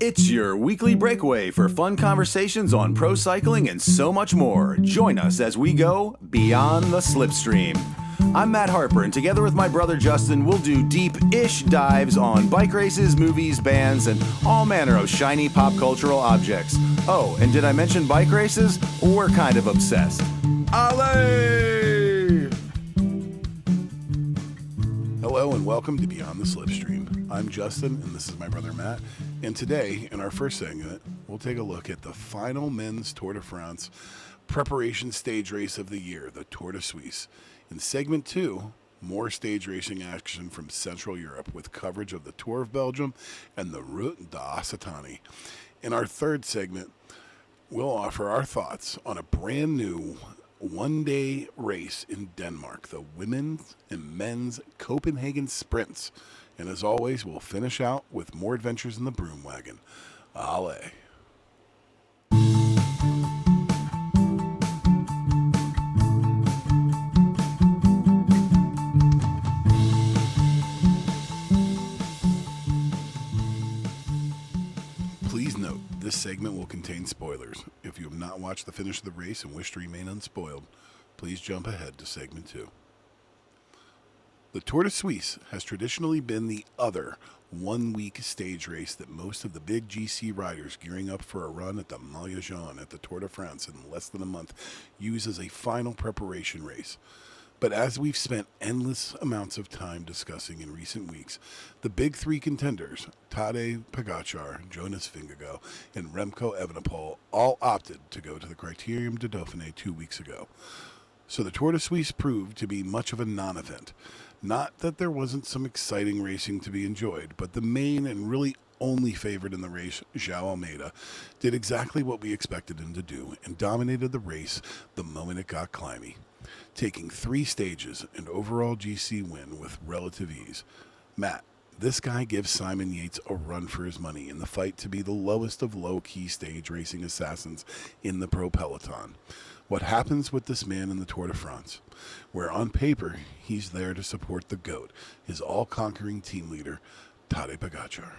It's your weekly breakaway for fun conversations on pro cycling and so much more. Join us as we go beyond the slipstream. I'm Matt Harper, and together with my brother Justin, we'll do deep-ish dives on bike races, movies, bands, and all manner of shiny pop cultural objects. Oh, and did I mention bike races? We're kind of obsessed. Allez! Hello and welcome to Beyond the Slipstream. I'm Justin and this is my brother Matt. And today, in our first segment, we'll take a look at the final men's Tour de France preparation stage race of the year, the Tour de Suisse. In segment 2, more stage racing action from Central Europe with coverage of the Tour of Belgium and the Route de Occitaine. In our third segment, we'll offer our thoughts on a brand new one-day race in Denmark, the women's and men's Copenhagen sprints. And as always, we'll finish out with more adventures in the Broom Wagon. Allez. Please note, this segment will contain spoilers. If you have not watched the finish of the race and wish to remain unspoiled, please jump ahead to segment 2. The Tour de Suisse has traditionally been the other one-week stage race that most of the big GC riders gearing up for a run at the Maillot Jaune at the Tour de France in less than a month use as a final preparation race. But as we've spent endless amounts of time discussing in recent weeks, the big three contenders, Tadej Pogacar, Jonas Vingegaard, and Remco Evenepoel, all opted to go to the Criterium de Dauphiné 2 weeks ago. So the Tour de Suisse proved to be much of a non-event. Not that there wasn't some exciting racing to be enjoyed, but the main and really only favorite in the race, João Almeida, did exactly what we expected him to do and dominated the race the moment it got climby, taking 3 stages and overall GC win with relative ease. Matt, this guy gives Simon Yates a run for his money in the fight to be the lowest of low-key stage racing assassins in the pro peloton. What happens with this man in the Tour de France, where on paper he's there to support the GOAT, his all-conquering team leader, Tadej Pogacar?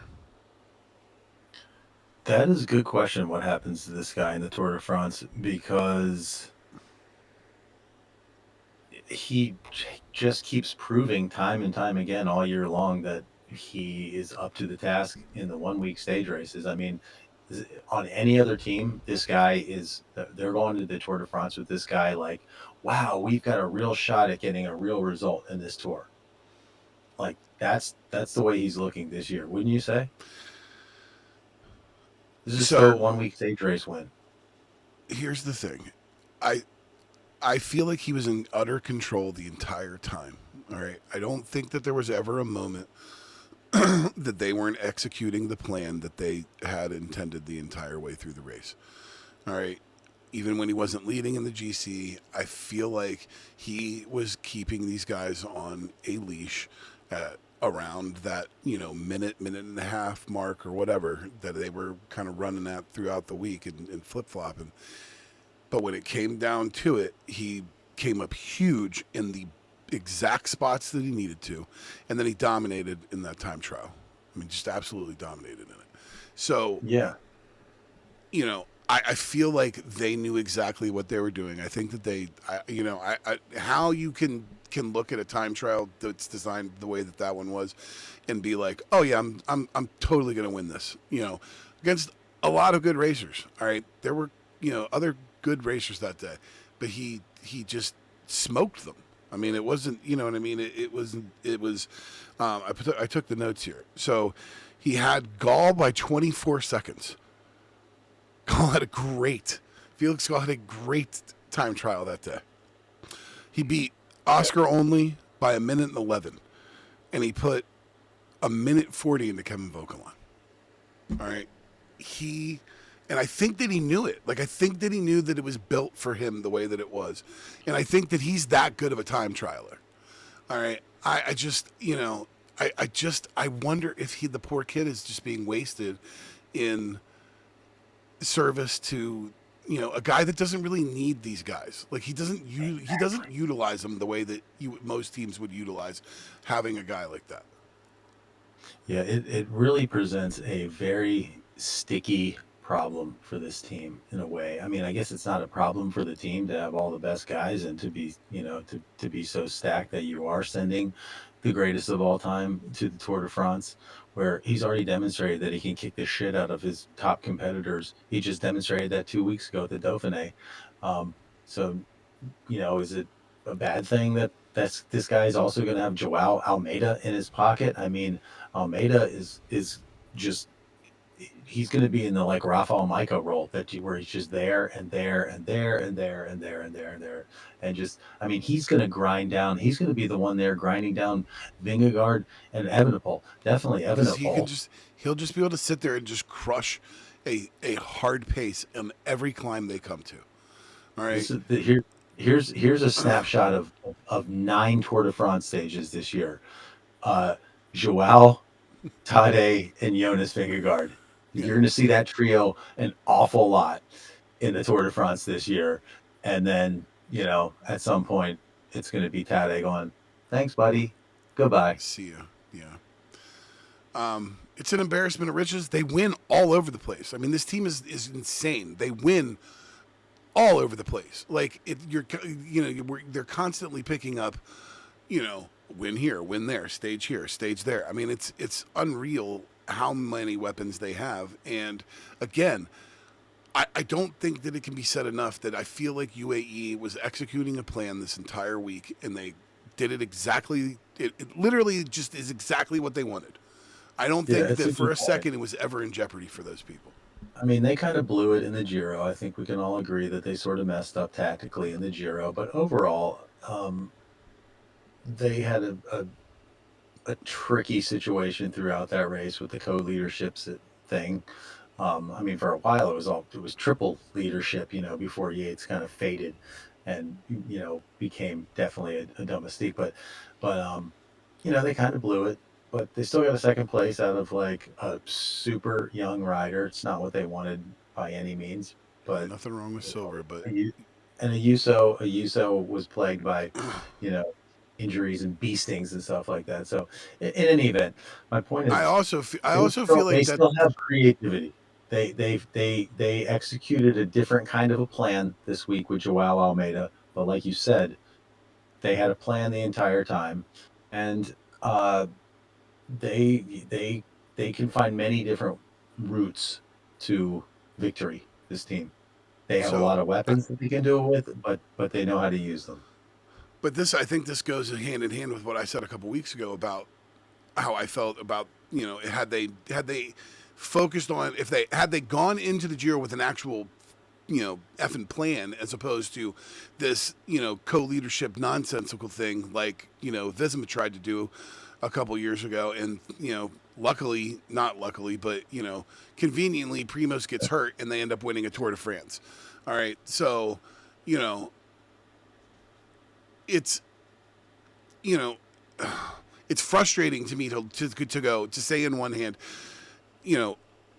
That is a good question, what happens to this guy in the Tour de France, because he just keeps proving time and time again all year long that he is up to the task in the one-week stage races. I mean, on any other team, this guy they're going to the Tour de France with this guy like, wow, we've got a real shot at getting a real result in this tour. Like, that's the way he's looking this year, wouldn't you say? This is his third one-week stage race win. Here's the thing. I feel like he was in utter control the entire time. All right. I don't think that there was ever a moment that they weren't executing the plan that they had intended the entire way through the race. All right. Even when he wasn't leading in the GC, I feel like he was keeping these guys on a leash at around that, minute and a half mark or whatever that they were kind of running at throughout the week and flip-flopping. But when it came down to it, he came up huge in the exact spots that he needed to, and then he dominated in that time trial. I mean, just absolutely dominated in it. So, yeah, I feel like they knew exactly what they were doing. I think that how you can look at a time trial that's designed the way that one was, and be like, oh yeah, I'm totally going to win this. Against a lot of good racers. All right, there were other good racers that day, but he just smoked them. I mean, it wasn't, you know what I mean? It was, I took the notes here. So he had Gall by 24 seconds. Felix Gall had a great time trial that day. He beat Oscar Only by 1:11, and he put 1:40 into Kevin Vogelon. All right. And I think that he knew it. Like, I think that he knew that it was built for him the way that it was. And I think that he's that good of a time trialer. All right. I wonder if the poor kid is just being wasted in service to, a guy that doesn't really need these guys. Like, he doesn't utilize them the way that most teams would utilize having a guy like that. Yeah, it really presents a very sticky problem for this team in a way. I mean, I guess it's not a problem for the team to have all the best guys and to be, to be so stacked that you are sending the greatest of all time to the Tour de France, where he's already demonstrated that he can kick the shit out of his top competitors. He just demonstrated that 2 weeks ago at the Dauphiné. So, is it a bad thing that this guy is also going to have Joao Almeida in his pocket? I mean, Almeida is just he's going to be in the like Rafael Micah role where he's just there and there and there and there and there and there and there and just I mean he's going to grind down. He's going to be the one there grinding down Vingegaard and Evenepoel. Definitely because Evenepoel. he'll just be able to sit there and just crush a hard pace on every climb they come to. All right. This is the, here. Here's a snapshot of 9 Tour de France stages this year. Joao, Tade, and Jonas Vingegaard. Yeah. You're going to see that trio an awful lot in the Tour de France this year. And then, at some point, it's going to be Tade going, thanks, buddy. Goodbye. See ya. Yeah. It's an embarrassment of riches. They win all over the place. I mean, this team is insane. They win all over the place. Like they're constantly picking up, win here, win there, stage here, stage there. I mean, it's unreal how many weapons they have. And again, I don't think that it can be said enough that I feel like UAE was executing a plan this entire week, and they did it exactly. It literally just is exactly what they wanted. I don't think that for a second it was ever in jeopardy for those people. I mean, they kind of blew it in the Giro. I think we can all agree that they sort of messed up tactically in the Giro. But overall, they had a tricky situation throughout that race with the co-leadership thing. I mean, for a while it was triple leadership, before Yates kind of faded and became definitely a domestique. But they kind of blew it. But they still got a second place out of like a super young rider. It's not what they wanted by any means, but Nothing wrong with Silver, but and Ayuso was plagued by, you know, injuries and bee stings and stuff like that. So in any event, my point is, I also feel they like that. still have creativity. They executed a different kind of a plan this week with Joao Almeida, but like you said, they had a plan the entire time, and they they can find many different routes to victory. This team, they have a So, lot of weapons that they can do it with, but they know how to use them. but I think this goes hand in hand with what I said a couple weeks ago about how I felt about had they focused on if they had they gone into the Giro with an actual effing plan as opposed to this co-leadership nonsensical thing like Visma tried to do a couple years ago, and luckily, not luckily, but conveniently, Primoz gets hurt and they end up winning a Tour de France. All right, so you know it's you know it's frustrating to me to go to say in one hand,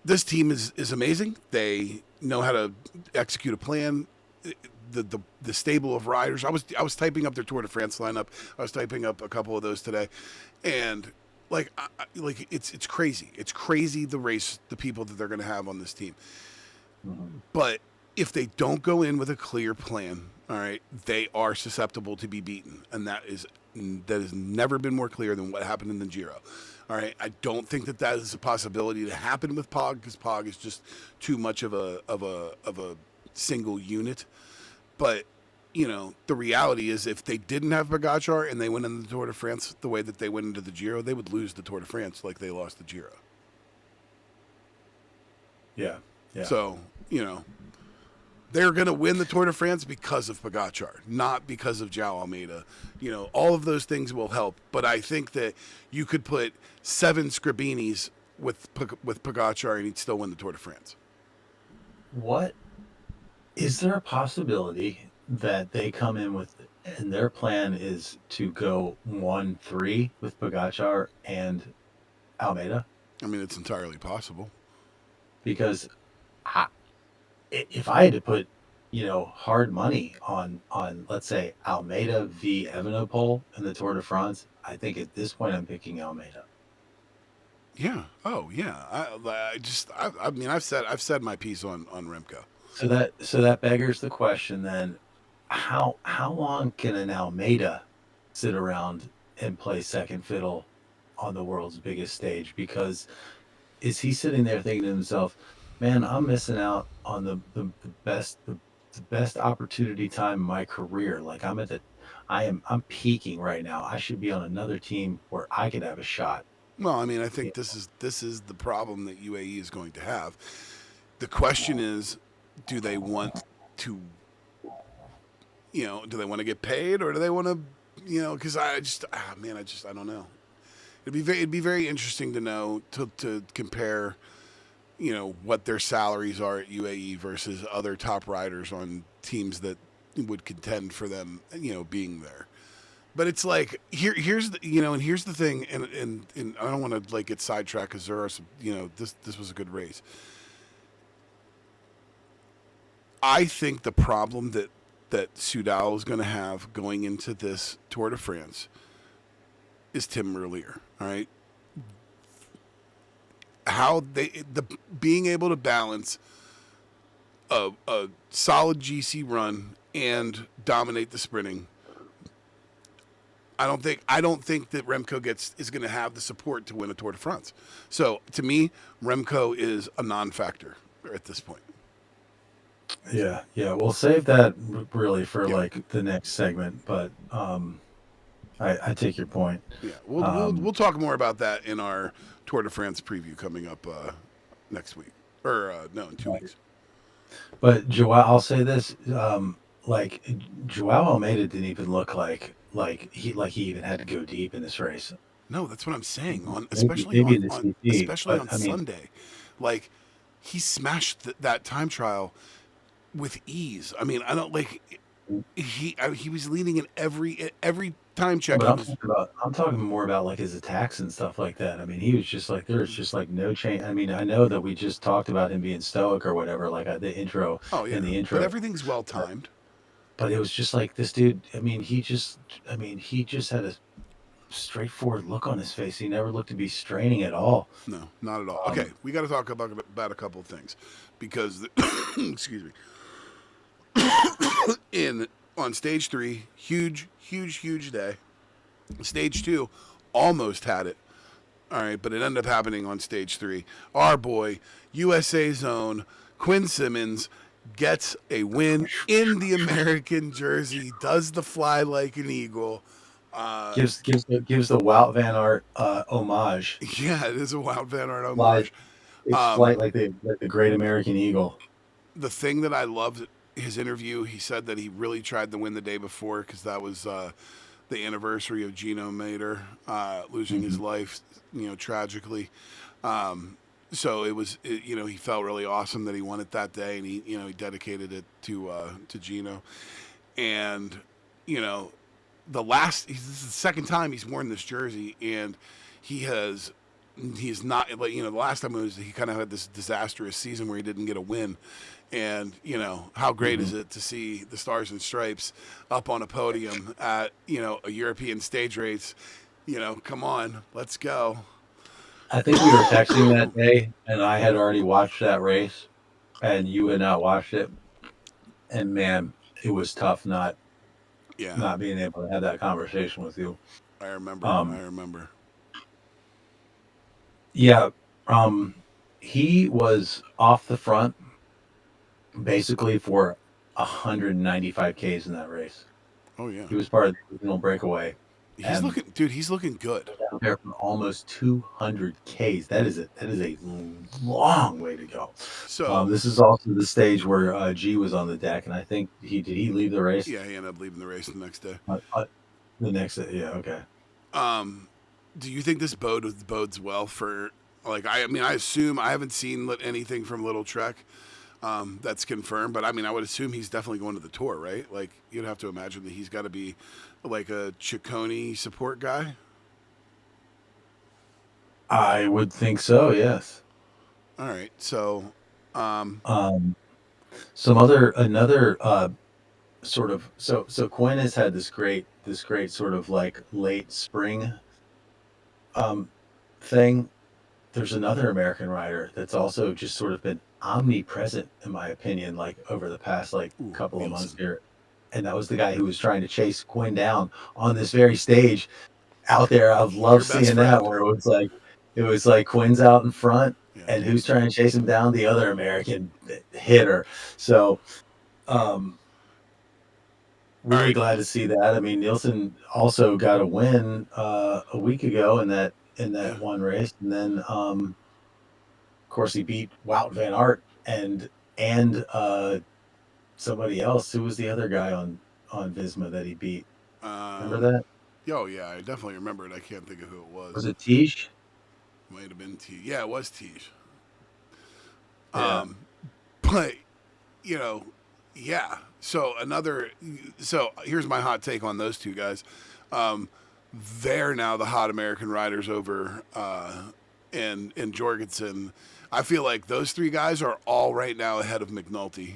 this team is amazing. They know how to execute a plan. The stable of riders. I was typing up their Tour de France lineup. I was typing up a couple of those today, and it's crazy. It's crazy the people that they're going to have on this team. Mm-hmm. But if they don't go in with a clear plan, all right, they are susceptible to be beaten, and that has never been more clear than what happened in the Giro. All right, I don't think that is a possibility to happen with Pog because Pog is just too much of a single unit. But the reality is, if they didn't have Pogacar and they went into the Tour de France the way that they went into the Giro, they would lose the Tour de France like they lost the Giro. Yeah, yeah. So they're going to win the Tour de France because of Pogacar, not because of Joao Almeida. All of those things will help, but I think that you could put 7 Scribinis with Pogacar and he'd still win the Tour de France. What is there a possibility that they come in with, and their plan is to go 1-3 with Pogacar and Almeida? I mean, it's entirely possible. Because if I had to put, hard money on let's say Almeida v Evenepoel in the Tour de France, I think at this point I'm picking Almeida. Yeah. Oh, yeah. I mean, I've said my piece on Remco. So that beggars the question then, how long can an Almeida sit around and play second fiddle on the world's biggest stage? Because is he sitting there thinking to himself, "Man, I'm missing out on the best opportunity time in my career. Like I'm peaking right now. I should be on another team where I could have a shot." Well, I mean, I Yeah. think this is the problem that UAE is going to have. The question is, do they want to, do they want to get paid, or do they want to, because man, I don't know. It'd be very interesting to know to compare, what their salaries are at UAE versus other top riders on teams that would contend for them, being there. But it's like here's the thing, and I don't want to like get sidetracked because there are some, this was a good race. I think the problem that Soudal is going to have going into this Tour de France is Tim Merlier. All right, how the being able to balance a solid GC run and dominate the sprinting. I don't think that Remco is going to have the support to win a Tour de France. So to me, Remco is a non-factor at this point. Yeah, yeah. We'll save that really for Yeah, like the next segment, but I take your point. yeah. Um, We'll talk more about that in our Tour de France preview coming up next week, or no, in 2 weeks. but Joao, I'll say this: like Joao Almeida didn't even look like he even had to go deep in this race. No, that's what I'm saying. Maybe in the CT, Especially but on I mean, Sunday, like he smashed that time trial with ease. I mean, I don't like he was leading in every time no, check. but He was I'm talking more about like his attacks and stuff like that. I mean, he was just like there's just like no change. I mean, I know that we just talked about him being stoic or whatever, like the intro oh in yeah, the but intro, everything's well timed. but it was just like this dude. I mean, he just had a straightforward look on his face. He never looked to be straining at all. No, not at all. Okay, Um, we got to talk about a couple of things because excuse me. In on stage 3, huge day. Stage 2 almost had it. All right, but it ended up happening on stage 3. Our boy, USA's own Quinn Simmons gets a win in the American jersey, does the fly like an eagle. Uh, gives the Wout Van Aert homage. yeah, it is a Wild Van Aert Flies homage. takes Um, flight like the Great American Eagle. the thing that I loved his interview, he said that he really tried to win the day before because that was the anniversary of Gino Mater losing his Hmm. life, tragically. So he felt really awesome that he won it that day, and he dedicated it to Gino. And you know, this is the second time he's worn this jersey, and he has he's not like the last time he kind of had this disastrous season where he didn't get a win. And how great Hmm. is it to see the Stars and Stripes up on a podium at a European stage race? Come on, let's go. I think we were texting that day, and I had already watched that race, and you had not watched it. And man, it was tough Yeah, not being able to have that conversation with you. I remember. I Um, remember. yeah, um, he was off the front basically for 195 Ks in that race. Oh yeah, He was part of the original breakaway, he's and looking, dude. He's looking good. out there for almost 200 Ks. That is a long way to go. So This is also the stage where G was on the deck, and I think he leave the race yeah, he ended up leaving the race the next day. the next yeah, okay. Um, do you think this bodes well for like I mean I assume I haven't seen anything from Little Trek that's confirmed, but I mean I would assume he's definitely going to the tour, right? Like you'd have to imagine that he's got to be like a Ciccone support guy. I would think so, yes. All right, so um, Um, some other another sort of so Quinn has had this great sort of like late spring um thing. there's another American rider that's also just sort of been omnipresent, in my opinion, like over the past like Ooh, couple of months Nielsen. here. And that was the guy who was trying to chase Quinn down on this very stage out there. I've Your loved best seeing that friend. where it was like Quinn's out in front, Yeah. and who's trying to chase him down? The other American hitter. So All really right. glad to see that. I mean, Nielsen also got a win a week ago in Yeah. that one race, and then of course he beat Wout van Aert and somebody else. Who was the other guy on Visma that he beat? Remember Um. that? Oh yeah, I definitely remember it. I can't think of who it was. Was it Tiege? Might have been T. Yeah, it was Tiege. Yeah, But you know, yeah. So another. So here's my hot take on those two guys. Um, they're now the hot American riders over and Jorgensen. I feel like those three guys are all right now ahead of McNulty.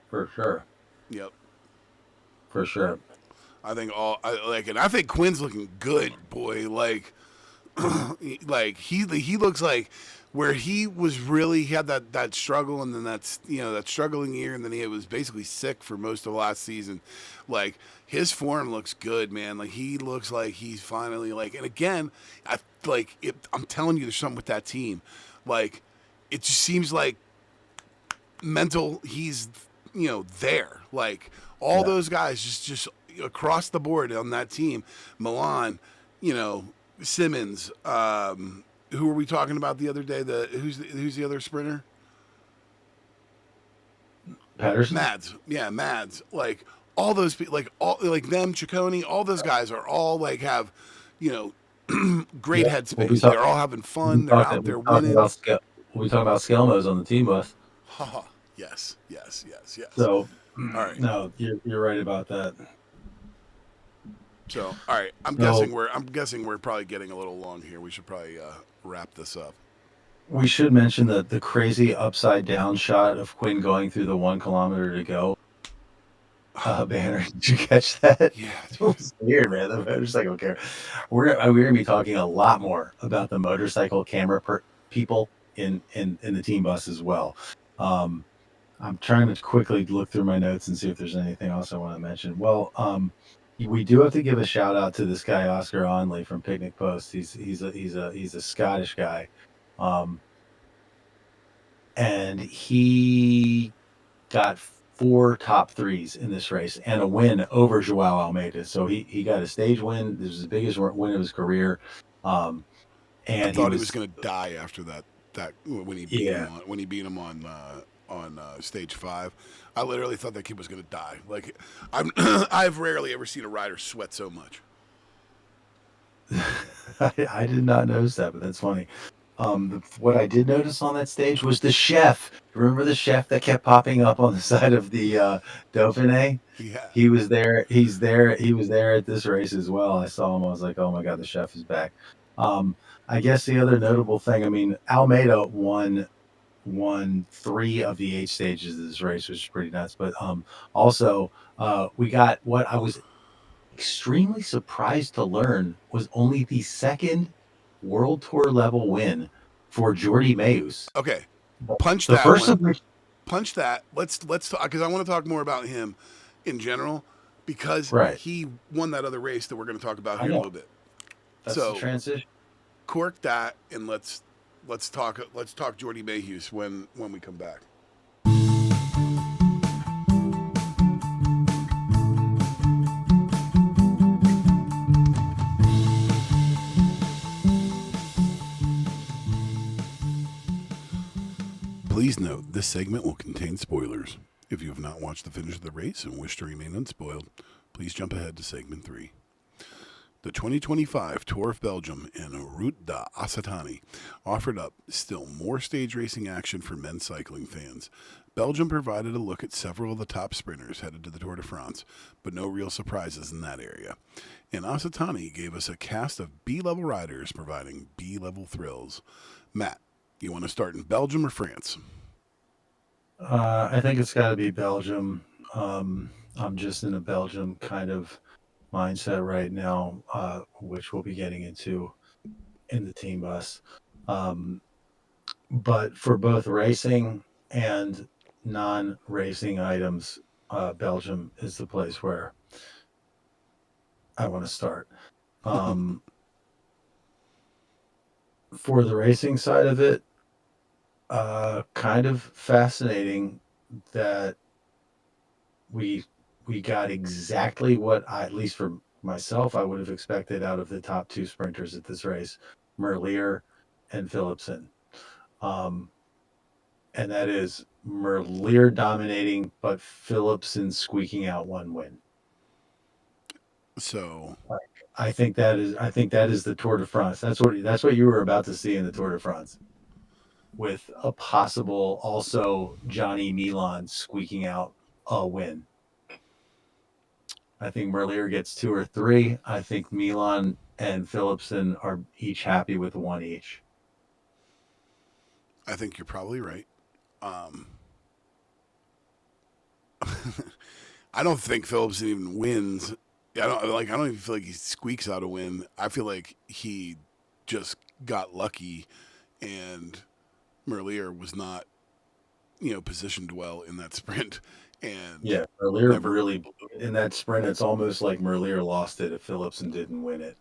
for sure, Yep. for sure. I think and I think Quinn's looking good, boy. Like he looks like where he had that struggle, and then that's that struggling year, and then he was basically sick for most of last season. Like his form looks good, man. Like he looks like he's finally and again, I'm telling you, there's something with that team. Like it just seems like mental. He's there. Like all Yeah, those guys just across the board on that team. Milan, you know, Simmons. Who were we talking about the other day? Who's the other sprinter? Patterson. Mads. Yeah, Mads. Like all those people, like all like them, Ciccone, all those guys are all have, you great Yeah, headspace. They're all having fun. They're out there winning. We'll be talking about Skelmos on the team bus. Haha. Yes, yes, yes, yes. So All right. no, you're right about that. So, all right, So I'm guessing we're probably getting a little long here. We should probably wrap this up. we should mention the crazy upside down shot of Quinn going through the 1 kilometer to go banner. Did you catch that? Yeah, It was weird, man. The motorcycle camera. We're gonna be talking a lot more about the motorcycle camera people in the team bus as well. Um, I'm trying to quickly look through my notes and see if there's anything else I want to mention. Well, we do have to give a shout out to this guy Oscar Onley from Picnic Post. He's a Scottish guy, um, and he got 4 top 3s in this race and a win over Joao Almeida. So he got a stage win. This was the biggest win of his career, um, I and he thought he was was going to die after that when he beat yeah. him on stage 5. I literally thought that kid was going to die. Like I've rarely ever seen a rider sweat so much. I did not notice that, but that's funny. What I did notice on that stage was the chef. Remember the chef that kept popping up on the side of the Dauphiné? Yeah. He was there. He's there. He was there at this race as well. I saw him. I was like, oh my God, the chef is back. Um, I guess the other notable thing, I mean, Almeida won 3 of the 8 stages of this race, which is pretty nuts. But also, we got what I was extremely surprised to learn was only the second World Tour level win for Jordi Meus. Okay. Punch The that first one. of which, Punch that. Let's talk because I want to talk more about him in general because right? he won that other race that we're going to talk about I here in a know little bit. that's the So transition. cork that and let's talk Jordy Mayhews when we come back. Please note this segment will contain spoilers. If you have not watched the finish of the race and wish to remain unspoiled, please jump ahead to segment 3. The 2025 Tour of Belgium and Route de Occitaine offered up still more stage racing action for men's cycling fans. Belgium provided a look at several of the top sprinters headed to the Tour de France, but no real surprises in that area. And Occitane gave us a cast of B-level riders providing B-level thrills. Matt, you want to start in Belgium or France? I think it's got to be Belgium. I'm just in a Belgium kind of mindset right now, which we'll be getting into in the team bus. But for both racing and non-racing items, Belgium is the place where I want to start. Um, for the racing side of it, kind of fascinating that we we got exactly what I, at least for myself, I would have expected out of the top two sprinters at this race, Merlier and Philipsen. Um, and that is Merlier dominating, but Philipsen squeaking out one win. So I think that is the Tour de France. That's what you were about to see in the Tour de France, with a possible also Johnny Milan squeaking out a win. I think Merlier gets two or three. I think Milan and Philipsen are each happy with one each. I think you're probably right. Um, I don't think Phillips even wins. I don't even feel like he squeaks out a win. I feel like he just got lucky, and Merlier was not, positioned well in that sprint, and Yeah, Merlier never. really in that sprint. It's almost like Merlier lost it if Philipsen didn't win it.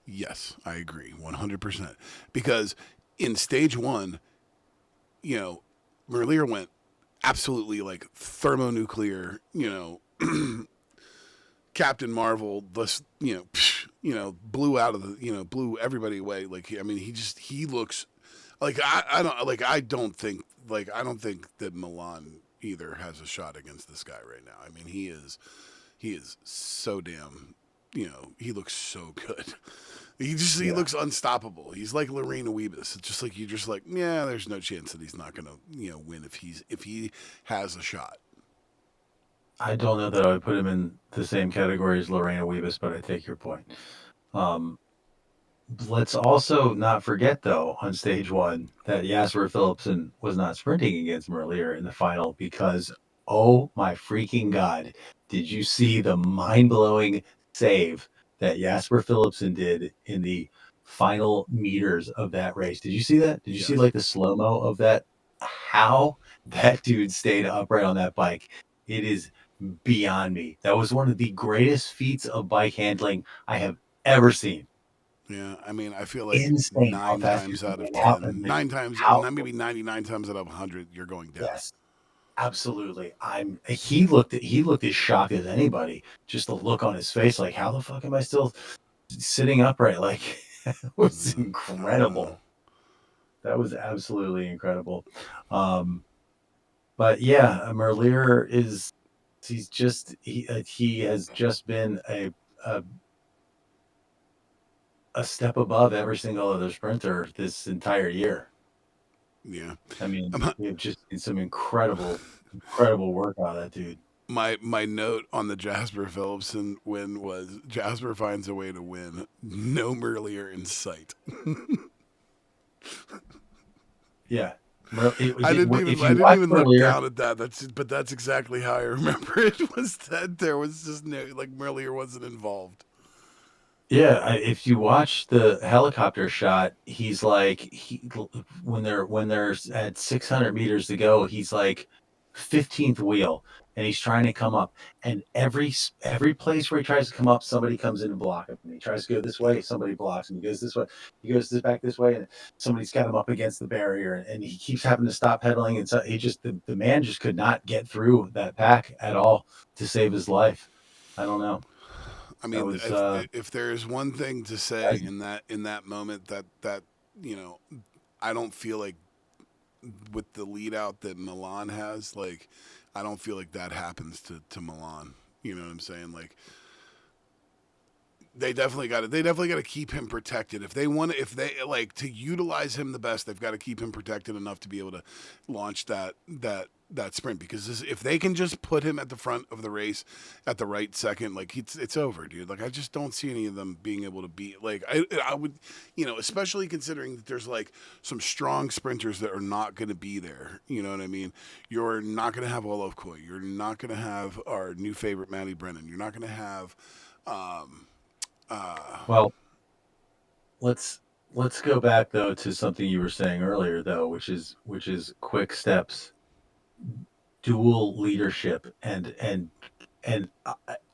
Yes, I agree 100%. Because in stage one, Merlier went absolutely like thermonuclear, Captain Marvel, this, blew out of the, blew everybody away. Like, I mean, he looks like I don't think that Milan either has a shot against this guy right now. I mean, he is so damn, he looks so good. He Yeah, looks unstoppable. He's like Lorena Wiebes. It's just like you're just like, yeah, there's no chance that he's not gonna, win if he has a shot. I don't know that I would put him in the same category as Lorena Wiebes, but I take your point. Um, let's also not forget, though, on stage one, that Jasper Philipsen was not sprinting against Merlier in the final because, oh my freaking God, did you see the mind blowing save that Jasper Philipsen did in the final meters of that race? Did you see that? Did you see Yes. like the slow mo of that? How that dude stayed upright on that bike? It is beyond me. That was one of the greatest feats of bike handling I have ever seen. Yeah, I mean, I feel like Insane how fast you can get out and nine times, how maybe 99 times out of 100, you're going down. yes, absolutely. He looked as shocked as anybody. Just the look on his face, like how the fuck am I still sitting upright? Like it was I don't know. incredible. That was absolutely incredible. Um, but yeah, Merlier is he has just been a a step above every single other sprinter this entire year. Yeah. I mean, Um, we have just seen some incredible work out of that dude. my note on the Jasper Philipsen win was Jasper finds a way to win. No Merlier in sight. Yeah. If I you didn't watch even look Merlier, down at that. That's exactly how I remember it was that there was just no like Merlier wasn't involved. yeah, if you watch the helicopter shot, he's like when there's at 600 meters to go, he's like 15th wheel, and he's trying to come up, and every place where he tries to come up, somebody comes in and block him. And he tries to go this way, somebody blocks him. He goes this way, back this way, and somebody's got him up against the barrier, and he keeps having to stop pedaling, and so the man just could not get through that pack at all to save his life. I don't know. I That mean, was if there's one thing to say in that moment that you know, I don't feel like with the lead out that Milan has, like I don't feel like that happens to Milan. You know what I'm saying? Like they definitely got to keep him protected. If they like to utilize him the best, they've got to keep him protected enough to be able to launch that sprint, because if they can just put him at the front of the race at the right second, like it's over, dude. Like I just don't see any of them being able to beat. Like I would, especially considering that there's like some strong sprinters that are not going to be there. You know what I mean? You're not going to have Olaf Koy. You're not going to have our new favorite Matty Brennan. You're not going to have. Um, uh, well, let's let's go back though to something you were saying earlier though, which is quick steps, dual leadership, and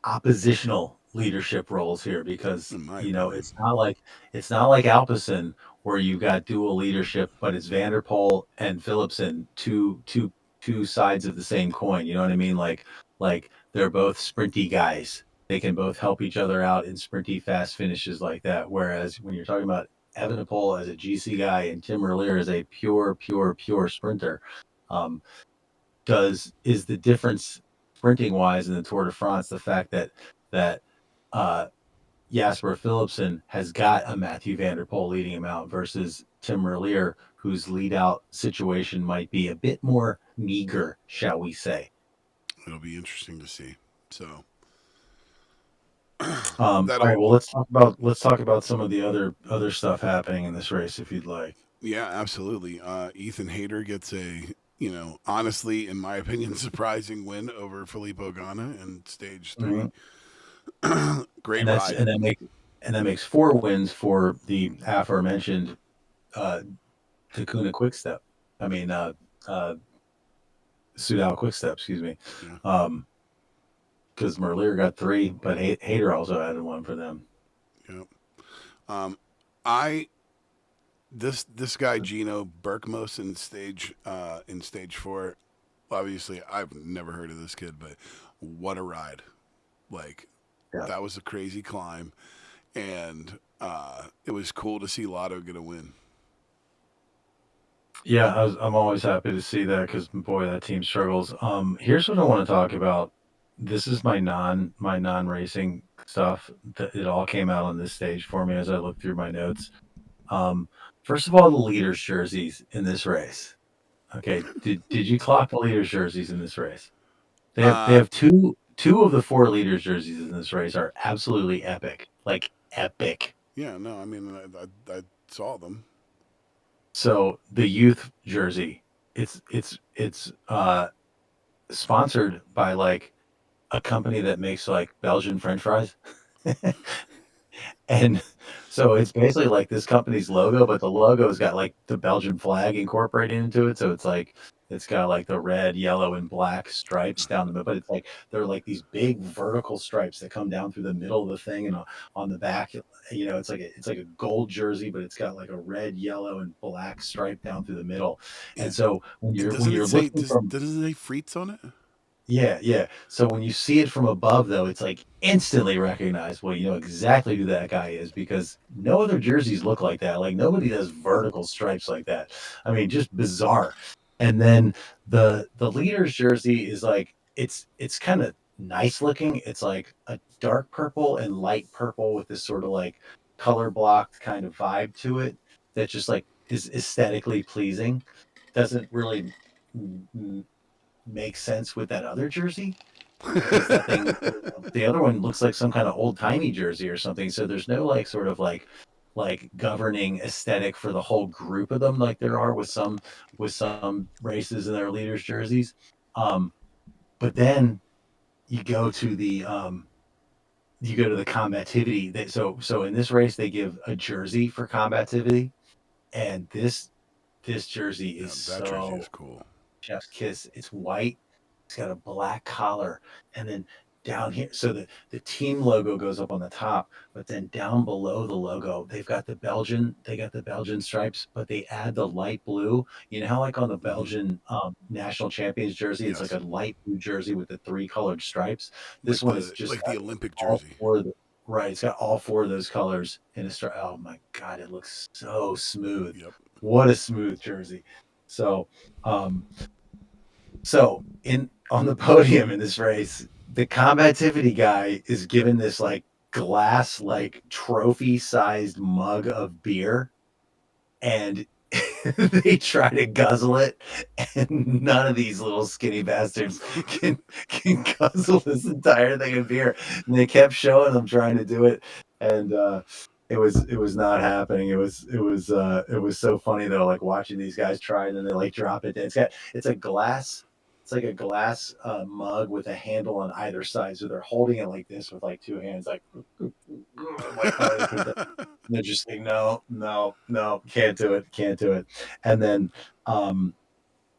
oppositional leadership roles here, because In my you know opinion. it's not like Alpecin where you've got dual leadership, but it's Vanderpool and Philipsen, two sides of the same coin. You know what I mean? Like they're both sprinty guys. They can both help each other out in sprinty fast finishes like that. Whereas when you're talking about Evenepoel as a GC guy and Tim Merlier as a pure sprinter, um, is the difference sprinting wise in the Tour de France the fact that uh, Jasper Philipsen has got a Matthew Van Der Poel leading him out versus Tim Merlier, whose lead out situation might be a bit more meager, shall we say? It'll be interesting to see. So All right, that'll well let's talk about some of the other stuff happening in this race if you'd like. yeah, absolutely. Ethan Hayter gets a honestly, in my opinion, surprising win over Filippo Ganna in stage three. Mhm. Great And that's ride. and that makes 4 wins for the aforementioned uh, Takuna Quickstep. I mean, Sudal Quickstep, excuse me. Yeah. Because Merlier got 3, but Hayter also added 1 for them. Yeah. Um, I this guy Gino Berkmos in stage four. Obviously, I've never heard of this kid, but what a ride! Like Yeah, that was a crazy climb, and it was cool to see Lotto get a win. yeah, I'm always happy to see that because boy, that team struggles. Here's what I want to talk about. This is my non racing stuff. That it all came out on this stage for me as I looked through my notes. Um, First of all, the leaders' jerseys in this race. Okay, did you clock the leaders' jerseys in this race? They Uh, have two of the 4 leaders jerseys in this race are absolutely epic, like epic. yeah, no, I mean, I saw them. So the youth jersey, it's sponsored by like a company that makes like Belgian French fries. And so it's basically like this company's logo, but the logo's got like the Belgian flag incorporated into it. So it's like it's got like the red, yellow, and black stripes down the middle, but it's like they're like these big vertical stripes that come down through the middle of the thing, and on the back, you know, it's like a gold jersey, but it's got like a red, yellow, and black stripe down through the middle. And Yeah. so when Doesn't it you're say? looking from Doesn't it say Frites on it? yeah, yeah. So when you see it from above, though, it's like instantly recognizable. You know exactly who that guy is because no other jerseys look like that. Like nobody does vertical stripes like that. I mean, just bizarre. And then the leader's jersey is like it's kind of nice looking. It's like a dark purple and light purple with this sort of like color blocked kind of vibe to it that just like is aesthetically pleasing. Doesn't really make sense with that other jersey because that thing the other one looks like some kind of old timey jersey or something. So there's no like sort of like governing aesthetic for the whole group of them like there are with some races in their leaders jerseys. But then you go to the combativity. So in this race they give a jersey for combativity, and this jersey Yeah, is that jersey so is cool. chef's kiss. It's white. It's got a black collar, and then down here, so the team logo goes up on the top, but then down below the logo, they got the Belgian stripes, but they add the light blue. You know how like on the Hmm. Belgian national champions jersey, it's like Yes, a light blue jersey with the 3 colored stripes. This one is just like the got Olympic all jersey. 4 of the right. It's got all 4 of those colors in a stripe. Oh my god, it looks so smooth. Yep. What a smooth jersey. So um so in on the podium in this race, the combativity guy is given this like glass like trophy sized mug of beer, and they try to guzzle it, and none of these little skinny bastards can guzzle this entire thing of beer. And they kept showing them trying to do it, and it was not happening. It was so funny though, like watching these guys try, and then they like drop it. It's a glass. it's like a glass mug with a handle on either side, so they're holding it like this with like two hands, like like how they put it. And they're just like, no, no, no, can't do it, can't do it. And then um,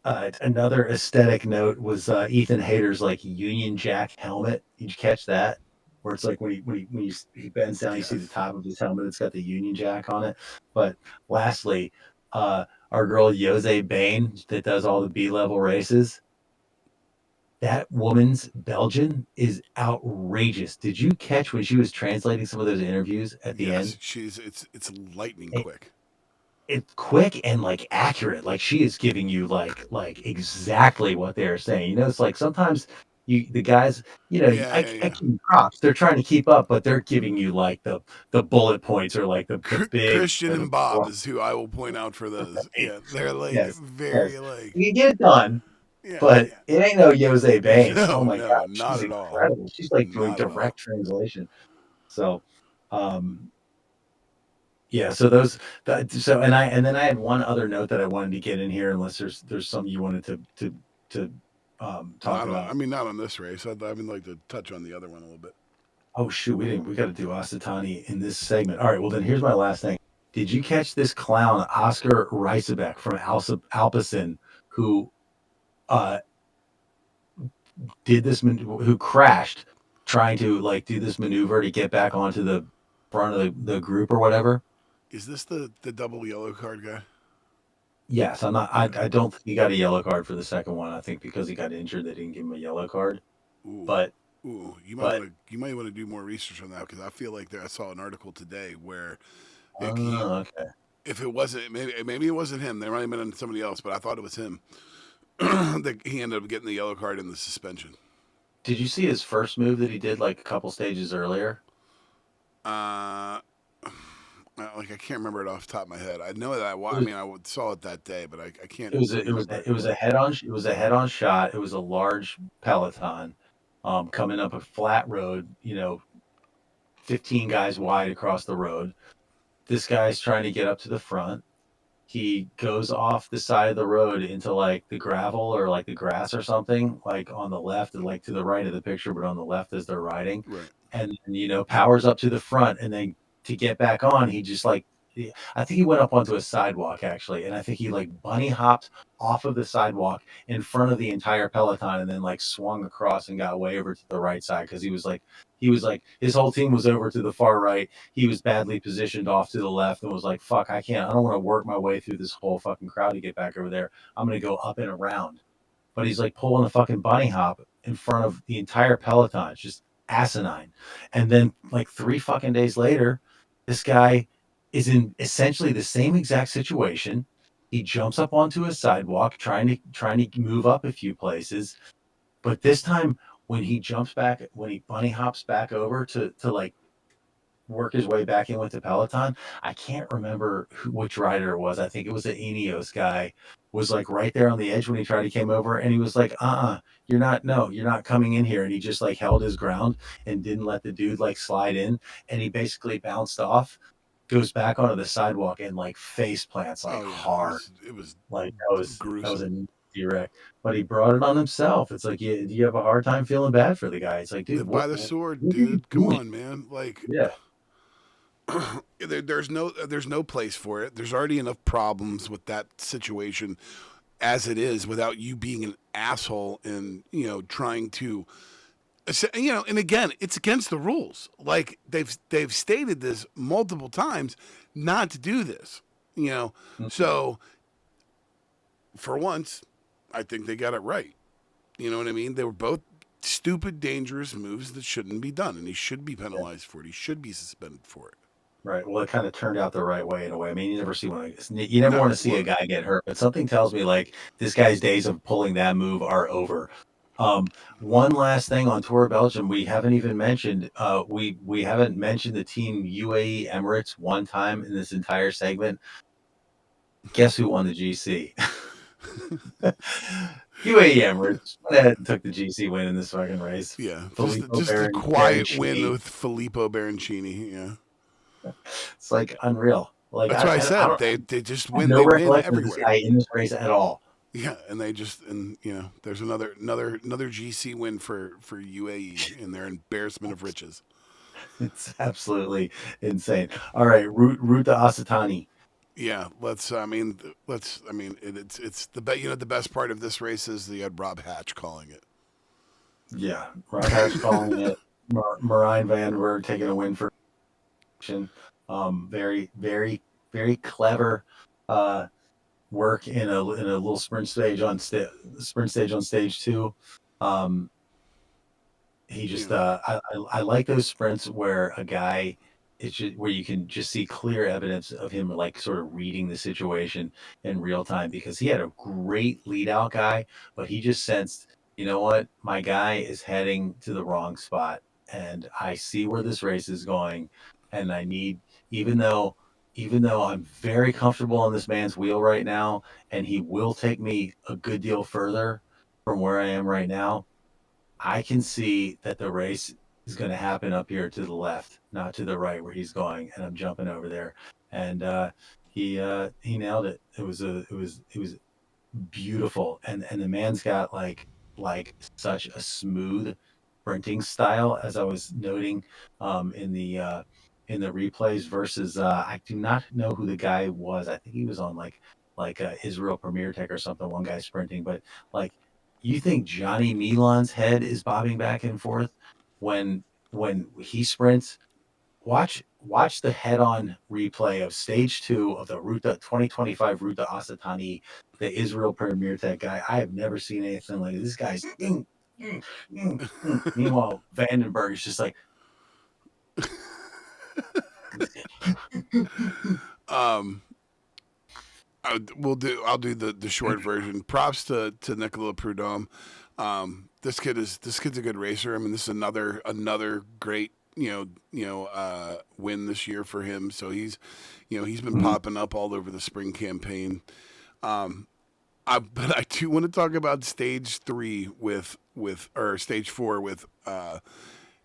another aesthetic note was Ethan Hayter's like Union Jack helmet. Did you catch that? Where it's like he bends down, you see the Yes. top of his helmet. It's got the Union Jack on it. But lastly, our girl Jose Bain that does all the B level races. That woman's Belgian is outrageous. Did you catch when she was translating some of those interviews at the Yes, end? it's lightning It, quick. it's quick and like accurate. Like she is giving you like exactly what they're saying. You know, it's like sometimes the guys, Yeah, I yeah, I yeah. give you props. They're trying to keep up, but they're giving you like the bullet points or like the big Christian and Bob is who I will point out for those. right. Yeah, they're like Yes, yes. very like You get it done, yeah, but yeah. it ain't no Jose Bain. Oh No, my God, no, not she's at all. incredible. She's like doing Not at all. direct translation. So, um, yeah. So those, so and then I had one other note that I wanted to get in here, unless there's some you wanted to talk Not on. I about. mean, not on this race. I'd like to touch on the other one a little bit. Oh shoot, we got to do Asatani in this segment. All right. Well, then here's my last thing. Did you catch this clown Oscar Reisebeck from Alpecin who uh did this who crashed trying to like do this maneuver to get back onto the front of the group or whatever? Is this the double yellow card guy? Yes, I'm not. Okay. I don't think he got a yellow card for the second one. I think because he got injured, they didn't give him a yellow card. Ooh, But ooh. but You might want to do more research on that because I feel like I saw an article today where he okay. if it wasn't maybe it wasn't him. There might have been somebody else, but I thought it was him. That he ended up getting the yellow card and the suspension. Did you see his first move that he did like a couple stages earlier? Uh, like I can't remember it off the top of my head. I know that It I was mean saw it that day, but I can't it remember it. was a head on shot. It was a large peloton coming up a flat road, 15 guys wide across the road. This guy's trying to get up to the front. He goes off the side of the road into like the gravel or like the grass or something, like on the left and like to the right of the picture, but on the left as they're riding. Right. And powers up to the front, and then to get back on, he just like I think he went up onto a sidewalk actually, and I think he like bunny hopped off of the sidewalk in front of the entire peloton, and then like swung across and got way over to the right side because he was like his whole team was over to the far right. He was badly positioned off to the left and was like, "Fuck, I can't. I don't want to work my way through this whole fucking crowd to get back over there. I'm gonna go up and around." But he's like pulling a fucking bunny hop in front of the entire peloton. It's just asinine. And then like 3 fucking days later, this guy is in essentially the same exact situation. He jumps up onto a sidewalk trying to move up a few places, but this time when he bunny hops back over to like work his way back in with the Peloton. I can't remember which rider it was. I think it was the Ineos guy was like right there on the edge when he came over, and he was like, you're not, no, you're not coming in here. And he just like held his ground and didn't let the dude like slide in. And he basically bounced off, goes back onto the sidewalk and like face plants like Oh yeah, hard. it was Like that was gruesome. a direct, but he brought it on himself. It's like, do you have a hard time feeling bad for the guy? It's like, dude, Live by the sword, what are you dude. Come doing? on, man. Like Yeah. there's no place for it. There's already enough problems with that situation as it is without you being an asshole and trying to and again it's against the rules. Like they've stated this multiple times not to do this. Mhm. So for once, I think they got it right. You know what I mean? They were both stupid, dangerous moves that shouldn't be done, and he should be penalized for it. He should be suspended for it. Right. Well, it kind of turned out the right way in a way. I mean, you never want No, to see a well, guy get hurt, but something tells me like this guy's days of pulling that move are over. One last thing on Tour of Belgium, we haven't even mentioned. We haven't mentioned the team UAE Emirates one time in this entire segment. Guess who won the GC? UAE Emirates went ahead and took the GC win in this fucking race. yeah, Filippo just a quiet win Baroncini. with Filippo Baroncini. Yeah, It's like unreal. Like that's what I I said. don't They just I have win. no They win recollection of this everywhere. guy in this race at all. Yeah, and there's another GC win for UAE in their embarrassment of riches. It's absolutely insane. All right, Route de Occitanie. Yeah, it's the the best part of this race is the Rob Hatch calling it. Yeah, Rob Hatch calling it. Marijn van Berg taking a win for action. Very, very, very clever work in a little sprint stage on stage two. Um, he You just know, I like those sprints where a guy it's just where you can just see clear evidence of him like sort of reading the situation in real time because he had a great lead out guy, but he just sensed, you know what, my guy is heading to the wrong spot and I see where this race is going and I need even though even though I'm very comfortable on this man's wheel right now and he will take me a good deal further from where I am right now, I can see that the race is going to happen up here to the left, not to the right where he's going, and I'm jumping over there. And he nailed it. It was beautiful, and the man's got like such a smooth sprinting style, as I was noting in the replays. Versus, I do not know who the guy was. I think he was on like Israel Premier Tech or something. One guy sprinting, but like you think Johnny Milan's head is bobbing back and forth when he sprints. Watch the head-on replay of stage two of the Route 2025 Route de Occitanie, the Israel Premier Tech guy. I have never seen anything like this. This guy's Meanwhile, Vandenberg is just like um, I'll do the short version. Props to Nicolas Prudhomme. This kid's a good racer. I mean, this is another great win this year for him. So he's been popping up all over the spring campaign. Um, but I do want to talk about stage three or stage four with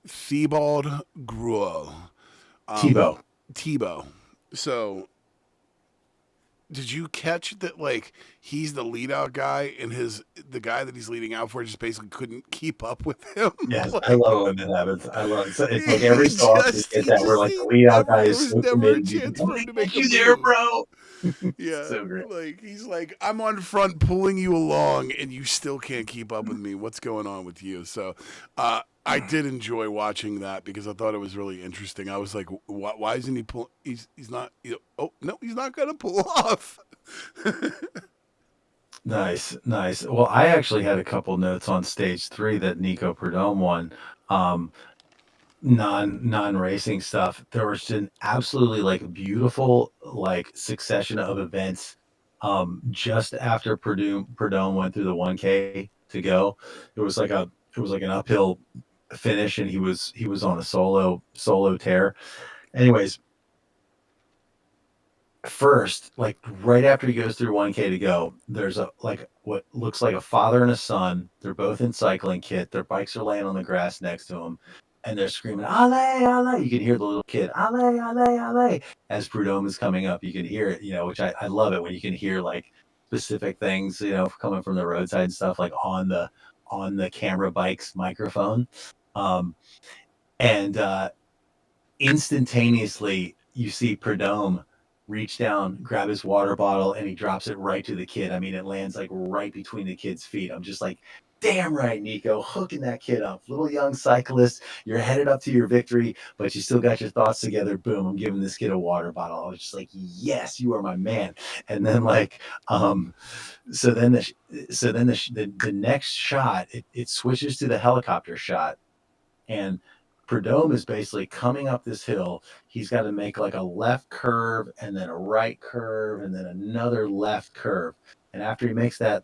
Thibaud Gruel, um, Tebow. Tebow. So did you catch that? Like he's the lead out guy, and the guy that he's leading out for just basically couldn't keep up with him. Yes, I like love it when that happens. I love it. So it's like he every so often you get that where like the lead out guy there is was so never a committed. He's like, chance I'm for gonna him to make get a you there, move. bro. Yeah, So great. like he's like, I'm on front pulling you along, and you still can't keep up with me. What's going on with you? So, I did enjoy watching that because I thought it was really interesting. I was like, why isn't he pull? He's not. Oh no, he's not gonna pull off. Nice, nice. Well, I actually had a couple notes on stage three that Nico Prudhomme won. Um, non racing stuff. There was an absolutely like beautiful like succession of events. Just after Prudhomme went through the 1K to go, it was like an uphill finish, and he was on a solo tear. Anyways, first, like right after he goes through 1K to go, there's a like what looks like a father and a son. They're both in cycling kit. Their bikes are laying on the grass next to them, and they're screaming, "Ale, ale!" You can hear the little kid, "Ale, ale, ale!" As Prudhomme is coming up. You can hear it, which I love it when you can hear like specific things, coming from the roadside and stuff, like on the camera bike's microphone. Um, and Instantaneously you see Prudhomme reach down, grab his water bottle, and he drops it right to the kid. I mean, it lands like right between the kid's feet. I'm just like, damn right, Nico, hooking that kid up. Little young cyclist, you're headed up to your victory, but you still got your thoughts together. Boom, I'm giving this kid a water bottle. I was just like, yes, you are my man. And then like, so then the next shot, it switches to the helicopter shot, and Prudhomme is basically coming up this hill. He's got to make like a left curve and then a right curve and then another left curve. And after he makes that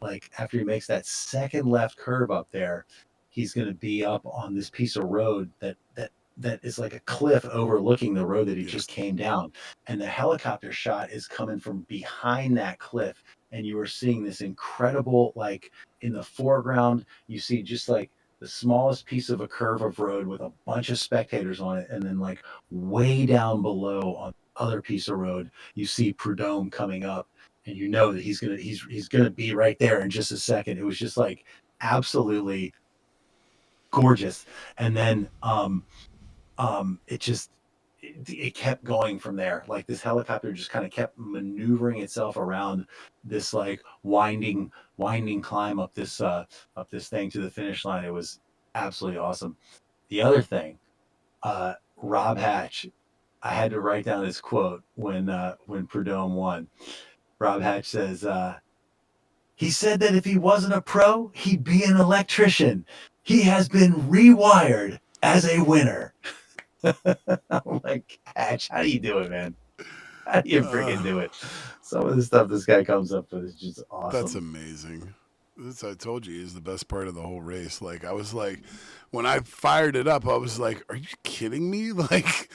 second left curve up there, he's going to be up on this piece of road that is like a cliff overlooking the road that he Yeah, just came down. And the helicopter shot is coming from behind that cliff. And you are seeing this incredible, like in the foreground, you see just like the smallest piece of a curve of road with a bunch of spectators on it, and then like way down below on the other piece of road, you see Prudhomme coming up, and you know that he's gonna be right there in just a second. It was just like absolutely gorgeous. And then it just it kept going from there. Like this helicopter just kind of kept maneuvering itself around this like winding climb up this thing to the finish line. It was absolutely awesome. The other thing, Rob Hatch, I had to write down his quote when Prudhomme won. Rob Hatch says, he said that if he wasn't a pro, he'd be an electrician. He has been rewired as a winner. I'm like, Hatch, how do you do it, man? How do you freaking do it? Some of the stuff this guy comes up with is just That's awesome. amazing. This, I told you, is the best part of the whole race. Like, I was like, when I fired it up, I was like, are you kidding me? Like,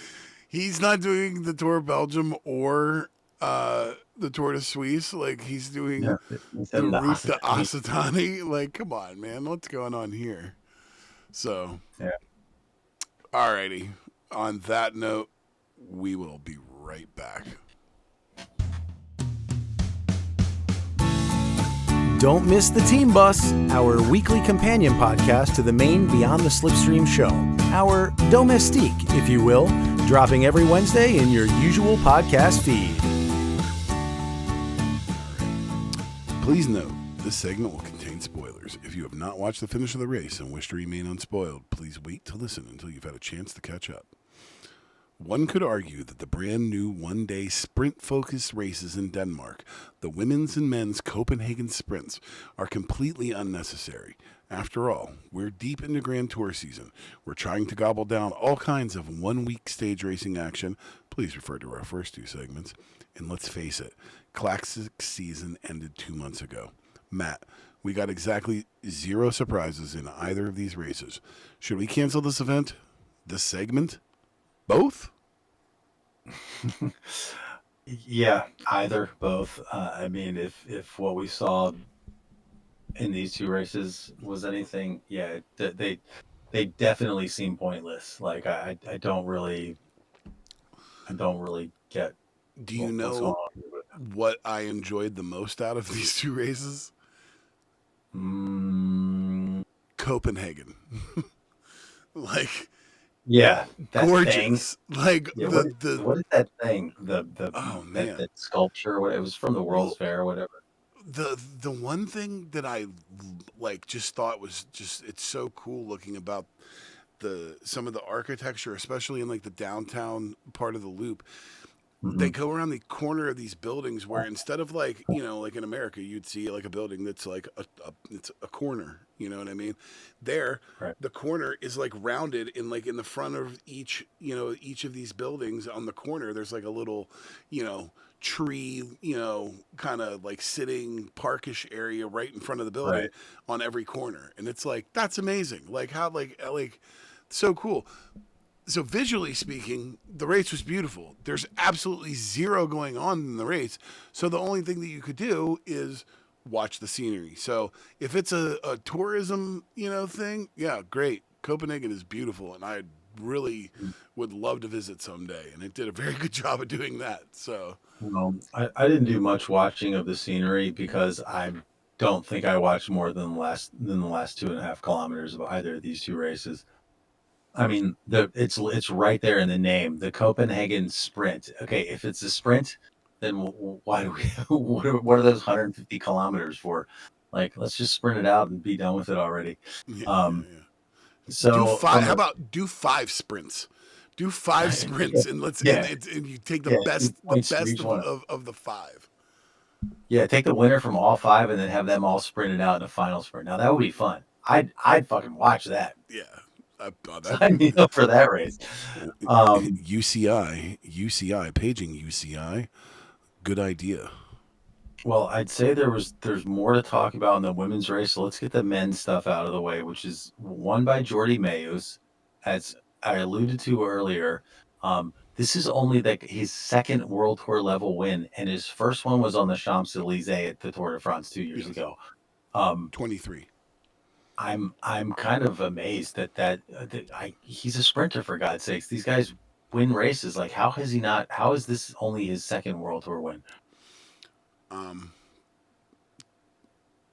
he's not doing the Tour of Belgium or the Tour de Suisse. Like, he's doing Yeah, it's the in the Route de Occitane. Occitane. Like, come on, man. What's going on here? So, Yeah. alrighty. On that note, we will be right back. Don't miss the Team Bus, our weekly companion podcast to the main Beyond the Slipstream show. Our domestique, if you will, dropping every Wednesday in your usual podcast feed. Please note, this segment will contain spoilers. If you have not watched the finish of the race and wish to remain unspoiled, please wait to listen until you've had a chance to catch up. One could argue that the brand new one-day sprint-focused races in Denmark, the women's and men's Copenhagen sprints, are completely unnecessary. After all, we're deep into Grand Tour season. We're trying to gobble down all kinds of one-week stage racing action. Please refer to our first two segments. And let's face it, classic season ended 2 months ago. Matt, we got exactly 0 surprises in either of these races. Should we cancel this event? This segment? Both? Yeah, either, both. I mean, if what we saw in these two races was anything, yeah, they definitely seem pointless. Like I don't really get Do you what's going know on here with them. what I enjoyed the most out of these two races? Copenhagen. Like, Yeah, that thing. gorgeous. Like Yeah, the what is that thing? The oh that man. that sculpture. What it was from the World's Well, Fair, or whatever. the one thing that I like just thought was just it's so cool looking about the some of the architecture, especially in like the downtown part of the loop. They Hmm. go around the corner of these buildings where instead of like like in America you'd see like a building that's like it's a corner, you know what I mean? There, Right. the corner is like rounded in like in the front of each each of these buildings on the corner there's like a little tree, kind of like sitting parkish area right in front of the building Right. on every corner, and it's like that's amazing. Like how like so cool. So visually speaking, the race was beautiful. There's absolutely zero going on in the race. So the only thing that you could do is watch the scenery. So if it's a tourism, thing, yeah, great. Copenhagen is beautiful, and I really would love to visit someday. And it did a very good job of doing that. So Well, I didn't do much watching of the scenery because I don't think I watched more than the last 2.5 kilometers of either of these two races. I mean, it's right there in the name, the Copenhagen Sprint. Okay, if it's a sprint, then why do we what are those 150 kilometers for? Like, let's just sprint it out and be done with it already. yeah, yeah, Um, yeah. Do so five. from How a about do 5 sprints? Do 5 sprints, and let's and yeah, it's and you take yeah, the 2 points for best each one. of the five. Yeah, take the winner from all five and then have them all sprinted out in a final sprint. Now that would be fun. I'd fucking watch that. Yeah, that'd Sign be me up for that race. Um, UCI paging UCI. Good idea. well, I'd say there's more to talk about in the women's race. So let's get the men's stuff out of the way, which is won by Jordy Mayus, as I alluded to earlier. This is only like his second World Tour level win, and his first one was on the Champs Elysees at the Tour de France 2 years Yes, ago. Um, 23. I'm kind of amazed that he's a sprinter, for God's sakes. These guys win races. Like, how has he not? How is this only his second World Tour win? Um,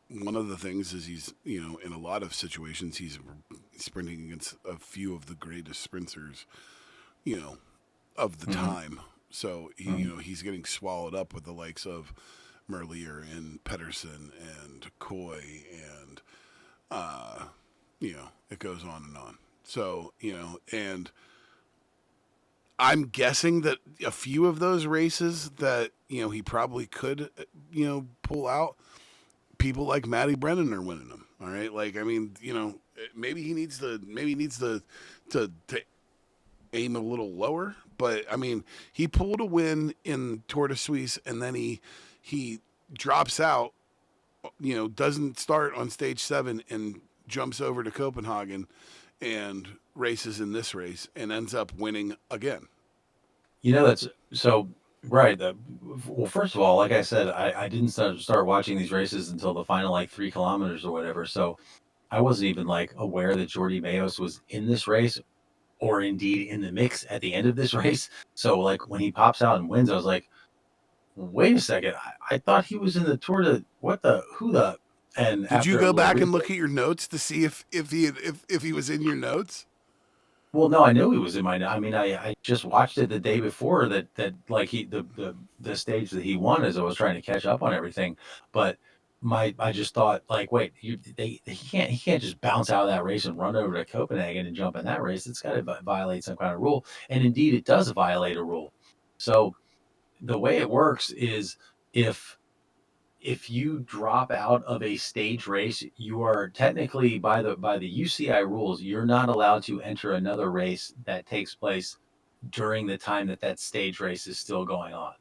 one of the things is he's, in a lot of situations, he's sprinting against a few of the greatest sprinters, you know, of the Hmm. time. So Hmm. he's getting swallowed up with the likes of Merlier and Pedersen and Coy and it goes on and on. So and I'm guessing that a few of those races that he probably could pull out. People like Matty Brennan are winning them. All right, like I mean, maybe he needs to aim a little lower. But I mean, he pulled a win in Tour de Suisse, and then he drops out. Doesn't start on stage 7 and jumps over to Copenhagen and races in this race and ends up winning again. That's so right. Well, first of all, like I said, I didn't start watching these races until the final like 3 kilometers or whatever. So I wasn't even like aware that Jordi Mayos was in this race or indeed in the mix at the end of this race. So like when he pops out and wins, I was like, wait a second, I thought he was in the Tour de what the who the and Did you after a go little back and replay. look at your notes to see if he was in your notes? Well, no, I knew he was in my. I mean, I just watched it the day before that like the stage that he won as I was trying to catch up on everything, but I just thought like, wait, he can't just bounce out of that race and run over to Copenhagen and jump in that race. It's got to violate some kind of rule, and indeed, it does violate a rule. So the way it works is if you drop out of a stage race, you are technically by the UCI rules, you're not allowed to enter another race that takes place during the time that that stage race is still going on.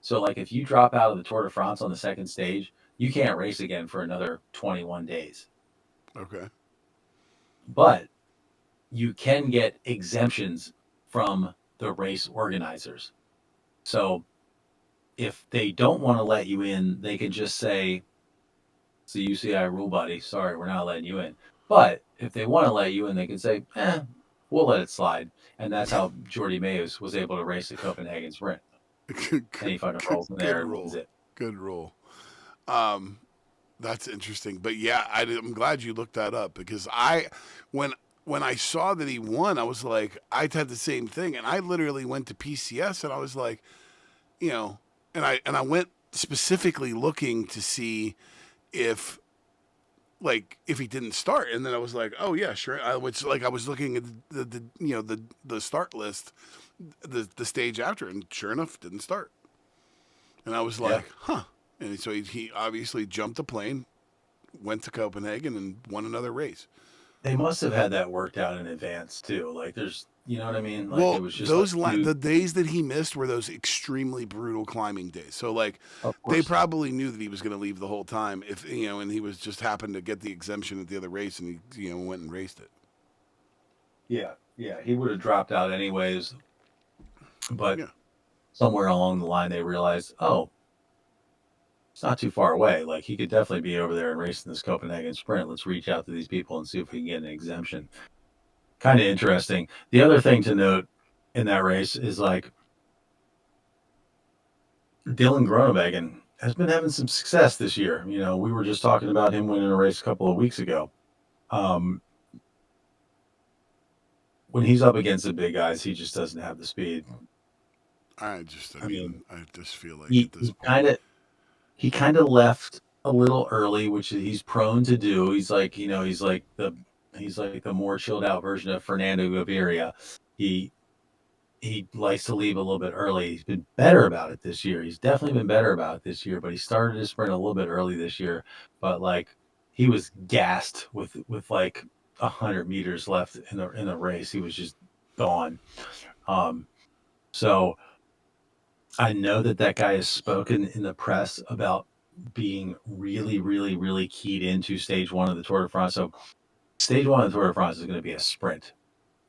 So, like if you drop out of the Tour de France on the second stage, you can't race again for another 21 days. Okay. But you can get exemptions from the race organizers. So, if they don't want to let you in, they can just say, it's the UCI rule, buddy. Sorry, we're not letting you in. But if they want to let you in, they can say, we'll let it slide. And that's how Jordy Mayes was able to race the Copenhagen Sprint. good, And he fucking good, rolls in good there and wins rule. it. Good rule. Um, that's interesting. But yeah, I'm glad you looked that up because when when I saw that he won, I was like, I had the same thing, and I literally went to PCS and I was like, you know, and I went specifically looking to see if if he didn't start, and then I was like, oh yeah, sure. I was looking at the start list, the stage after, and sure enough, didn't start. And I was Yeah. like, huh. And so he obviously jumped a plane, went to Copenhagen, and won another race. They must have had that worked out in advance too. Like you know what I mean? Like it Well, was just like, dude, the days that he missed were those extremely brutal climbing days. So of they course. probably knew that he was going to leave the whole time if and he was just happened to get the exemption at the other race, and he went and raced it. Yeah. Yeah. He would have dropped out anyways. But Yeah. somewhere along the line, they realized, oh, it's not too far away. Like he could definitely be over there and racing this Copenhagen Sprint. Let's reach out to these people and see if we can get an exemption. Kind of interesting. The other thing to note in that race is like Dylan Groenewegen has been having some success this year. We were just talking about him winning a race a couple of weeks ago. Um, when he's up against the big guys, he just doesn't have the speed. I I mean, I just feel like he at this he point, kind of he kind of left a little early, which he's prone to do. He's like the more chilled out version of Fernando Gaviria. He he likes to leave a little bit early. He's been better about it this year. He's definitely been better about it this year, but he started his sprint a little bit early this year. But like he was gassed with like 100 meters left in the race. He was just gone. Um, so I know that guy has spoken in the press about being really, really, really keyed into stage one of the Tour de France. So stage one of the Tour de France is going to be a sprint.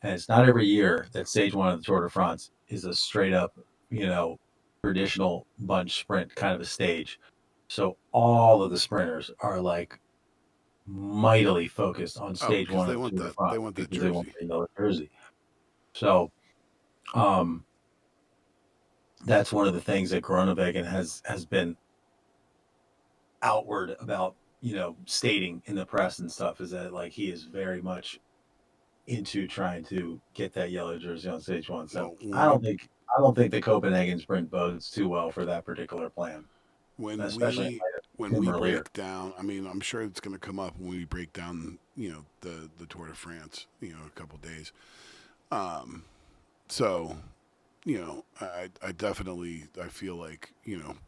And it's not every year that stage one of the Tour de France is a straight up, you know, traditional bunch sprint kind of a stage. So all of the sprinters are like mightily focused on oh, stage because one of the Tour de they France want that because they want jersey. the yellow jersey. So um, that's one of the things that Groenewegen has been. outward about, stating in the press and stuff is that like he is very much into trying to get that yellow jersey on stage one. So Well, I don't think the Copenhagen sprint bodes too well for that particular plan, when especially in we light when of Tim we Merlier. break down, I mean, I'm sure it's going to come up when we break down, the Tour de France, a couple days. Um, so I definitely I feel like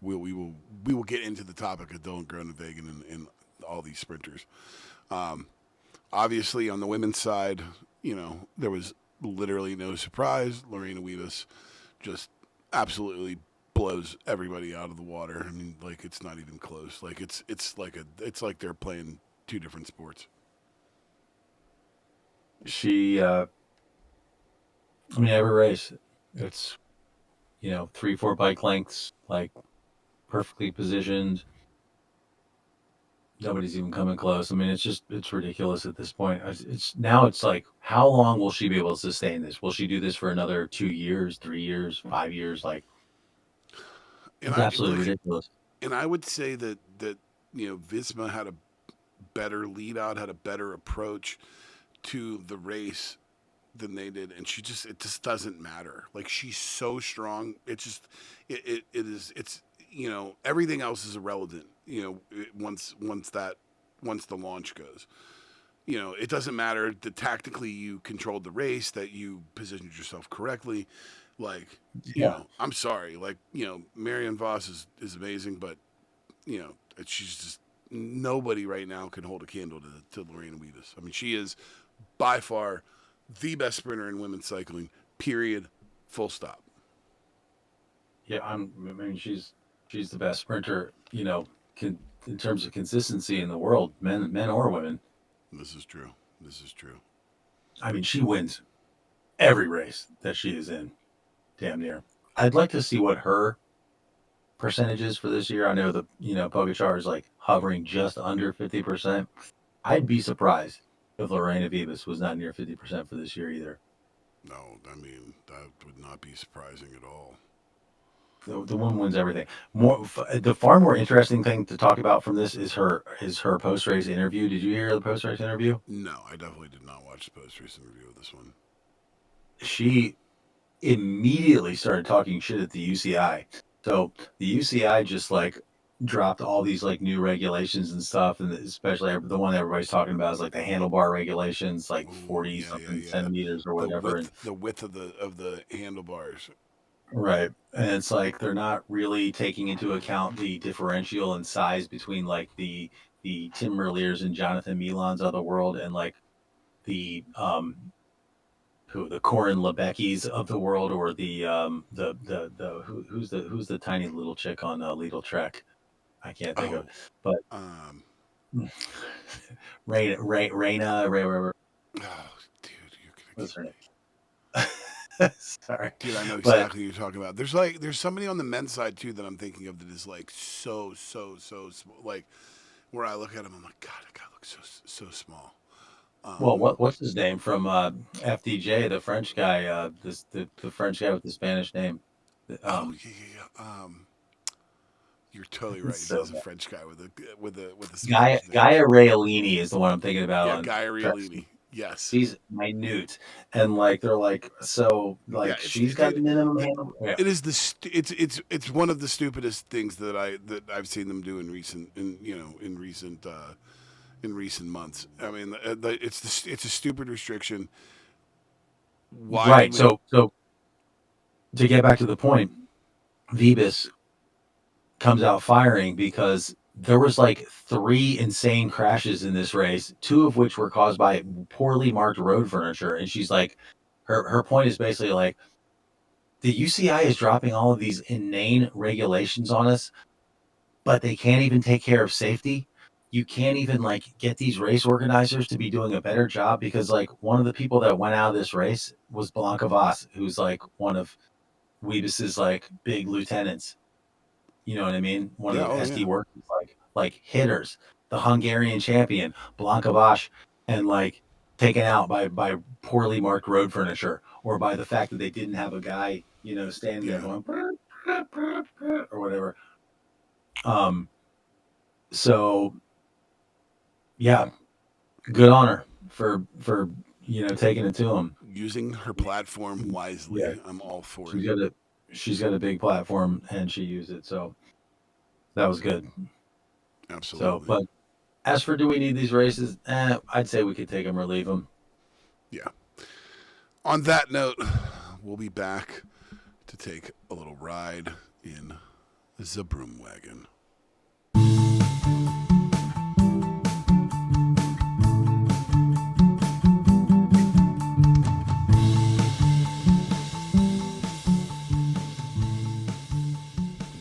we will get into the topic of Dylan Groenewegen and all these sprinters. Um, Obviously, on the women's side, there was literally no surprise. Lorena Wiebes just absolutely blows everybody out of the water. I mean, like it's not even close. Like it's like they're playing two different sports. She, I mean, every race, it's 3, 4 bike lengths, like perfectly positioned. Nobody's even coming close. I mean, it's ridiculous at this point. It's like, how long will she be able to sustain this? Will she do this for another 2 years, 3 years, 5 years? Like, And it's I absolutely like, ridiculous. and I would say that Visma had a better lead out, had a better approach to the race than they did, and it just doesn't matter. Like she's so strong. It's everything else is irrelevant. Once the launch goes. It doesn't matter that tactically you controlled the race, that you positioned yourself correctly. Like, Yeah. I'm sorry. Like, Marianne Voss is amazing, but she's just nobody right now can hold a candle to Lorena Wiebes. I mean, she is by far the best sprinter in women's cycling. Period. Full stop. Yeah, I mean, she's the best sprinter, in terms of consistency in the world, men or women. This is true. This is true. I mean, she wins every race that she is in, damn near. I'd like to see what her percentages for this year. I know that Pogacar is like hovering just under 50%. I'd be surprised if Lorena Vivas was not near 50% for this year either. No, I mean that would not be surprising at all. The woman wins everything. The far more interesting thing to talk about from this is her post race interview. Did you hear the post race interview? No, I definitely did not watch the post race interview of this one. She immediately started talking shit at the UCI. So the UCI just like dropped all these like new regulations and stuff, and especially the one everybody's talking about is like the handlebar regulations, like Ooh, 40 yeah, yeah, something yeah. centimeters or The whatever. And width of the handlebars. right, and it's like they're not really taking into account the differential in size between like the Tim Merliers and Jonathan Milans of the world, and like the the Corin Lebeckis of the world, or who's the tiny little chick on Lidl Trek? I can't think of, Oh, but um, Raina, oh, dude, you're gonna what's get her me. name? Sorry, Dude, I know but exactly what you're talking about. There's somebody on the men's side too that I'm thinking of that is like so small. Like where I look at him, I'm like, God, that guy looks so small. well, Um, what's his name from FDJ, the French guy, the French guy with the Spanish name, oh um, yeah. You're totally right. it's He so is a bad. French guy with a Gaia Spanish name. Gaia Raolini is the one I'm thinking about Yeah, on Guy Trek. Riolini. Yes. She's minute, and like they're like, so Yeah, like it's she's got a it, minimum handle. Yeah. it is it's one of the stupidest things that I've seen them do in recent months. I mean, it's a stupid restriction. Why do Right. we? So to get back to the point, Vebus comes out firing because there was like 3 insane crashes in this race, 2 of which were caused by poorly marked road furniture. And she's like, her point is basically like the UCI is dropping all of these inane regulations on us, but they can't even take care of safety. You can't even like get these race organizers to be doing a better job, because like one of the people that went out of this race was Blanca Voss, who's like one of Weebus's like big lieutenants. You know what I mean? One Yeah. of the Oh SD yeah. workers, like hitters, the Hungarian champion, Blanca Voss, and like taken out by poorly marked road furniture, or by the fact that they didn't have a guy, standing there Yeah. going or whatever. Um So yeah, good on her for taking it to him. Using her platform wisely. Yeah, I'm all for she's it. got a she's got a big platform and she used it, so that was good. So, Absolutely. but as for do we need these races? I'd say we could take them or leave them. Yeah. On that note, we'll be back to take a little ride in the Broom Wagon.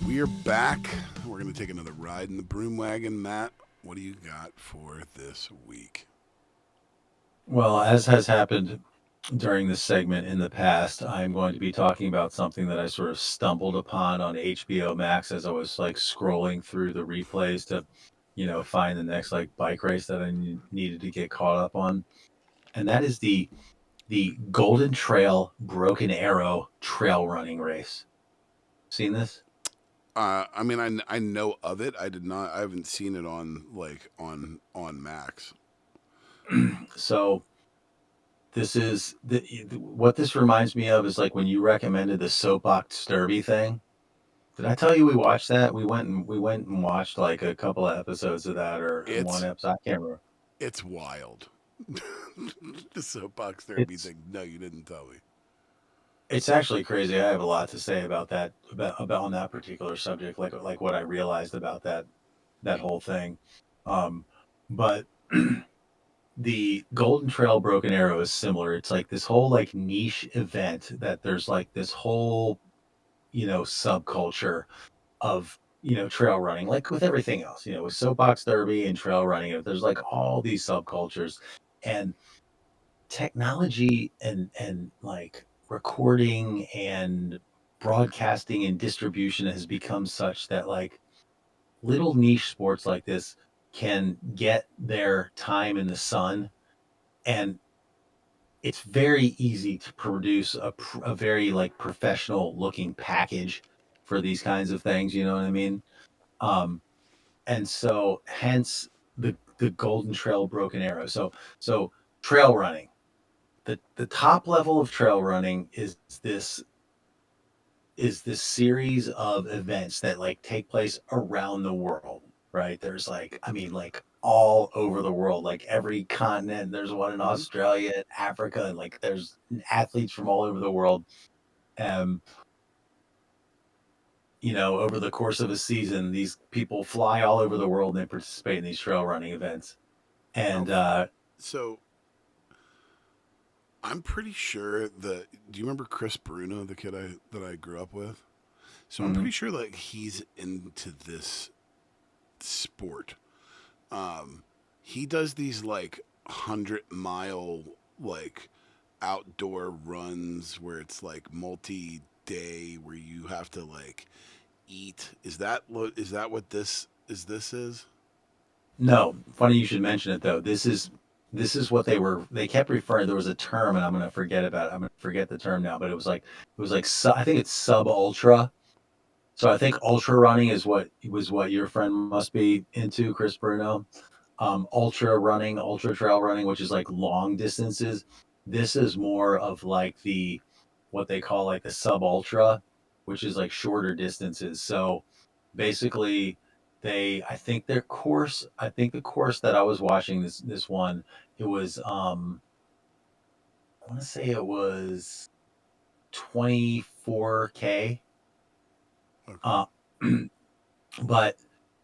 We're back. We're going to take another ride in the Broom Wagon. Matt, what do you got for this week? Well, as has happened during this segment in the past, I'm going to be talking about something that I sort of stumbled upon on HBO Max as I was like scrolling through the replays to, find the next like bike race that I needed to get caught up on, and that is the Golden Trail Broken Arrow trail running race. Seen this? I mean, I know of it. I did not. I haven't seen it on on Max. So this is what this reminds me of is like when you recommended the soapbox derby thing. Did I tell you we watched that? We went and watched like a couple of episodes of that or one It's episode. I can't remember. it's wild. The soapbox derby It's thing. No, you didn't tell me. it's actually crazy. I have a lot to say about that about on that particular subject, like what I realized about that whole thing. Um, but the Golden Trail Broken Arrow is similar. It's like this whole like niche event that there's like this whole subculture of trail running, like with everything else, with soapbox derby and trail running. There's like all these subcultures, and technology and like recording and broadcasting and distribution has become such that like little niche sports like this can get their time in the sun, and it's very easy to produce a very like professional looking package for these kinds of things, you know what I mean? um and so hence the Golden Trail Broken Arrow. So trail running, the top level of trail running is this series of events that like take place around the world, right? There's like, I mean, like all over the world, like every continent. There's one in Hmm. Australia, Africa, and like there's athletes from all over the world. Um, over the course of a season, these people fly all over the world and they participate in these trail running events. Oh, And so I'm pretty sure that. Do you remember Chris Bruno, the kid that I grew up with? So I'm pretty mhm. sure like he's into this sport. Um, he does these like 100-mile like outdoor runs where it's like multi-day where you have to like eat. Is that what this is? No, funny you should mention it though. This is what they kept referring. There was a term, and I'm gonna forget about it. I'm gonna forget the term now, but it was like I think it's sub ultra. So I think ultra running is what your friend must be into, Chris Bruno. Ultra running, ultra trail running, which is like long distances. This is more of like the what they call like the sub ultra, which is like shorter distances. So basically, I think the course that I was watching this one, it was I want to say it was 24K. Okay. Uh, but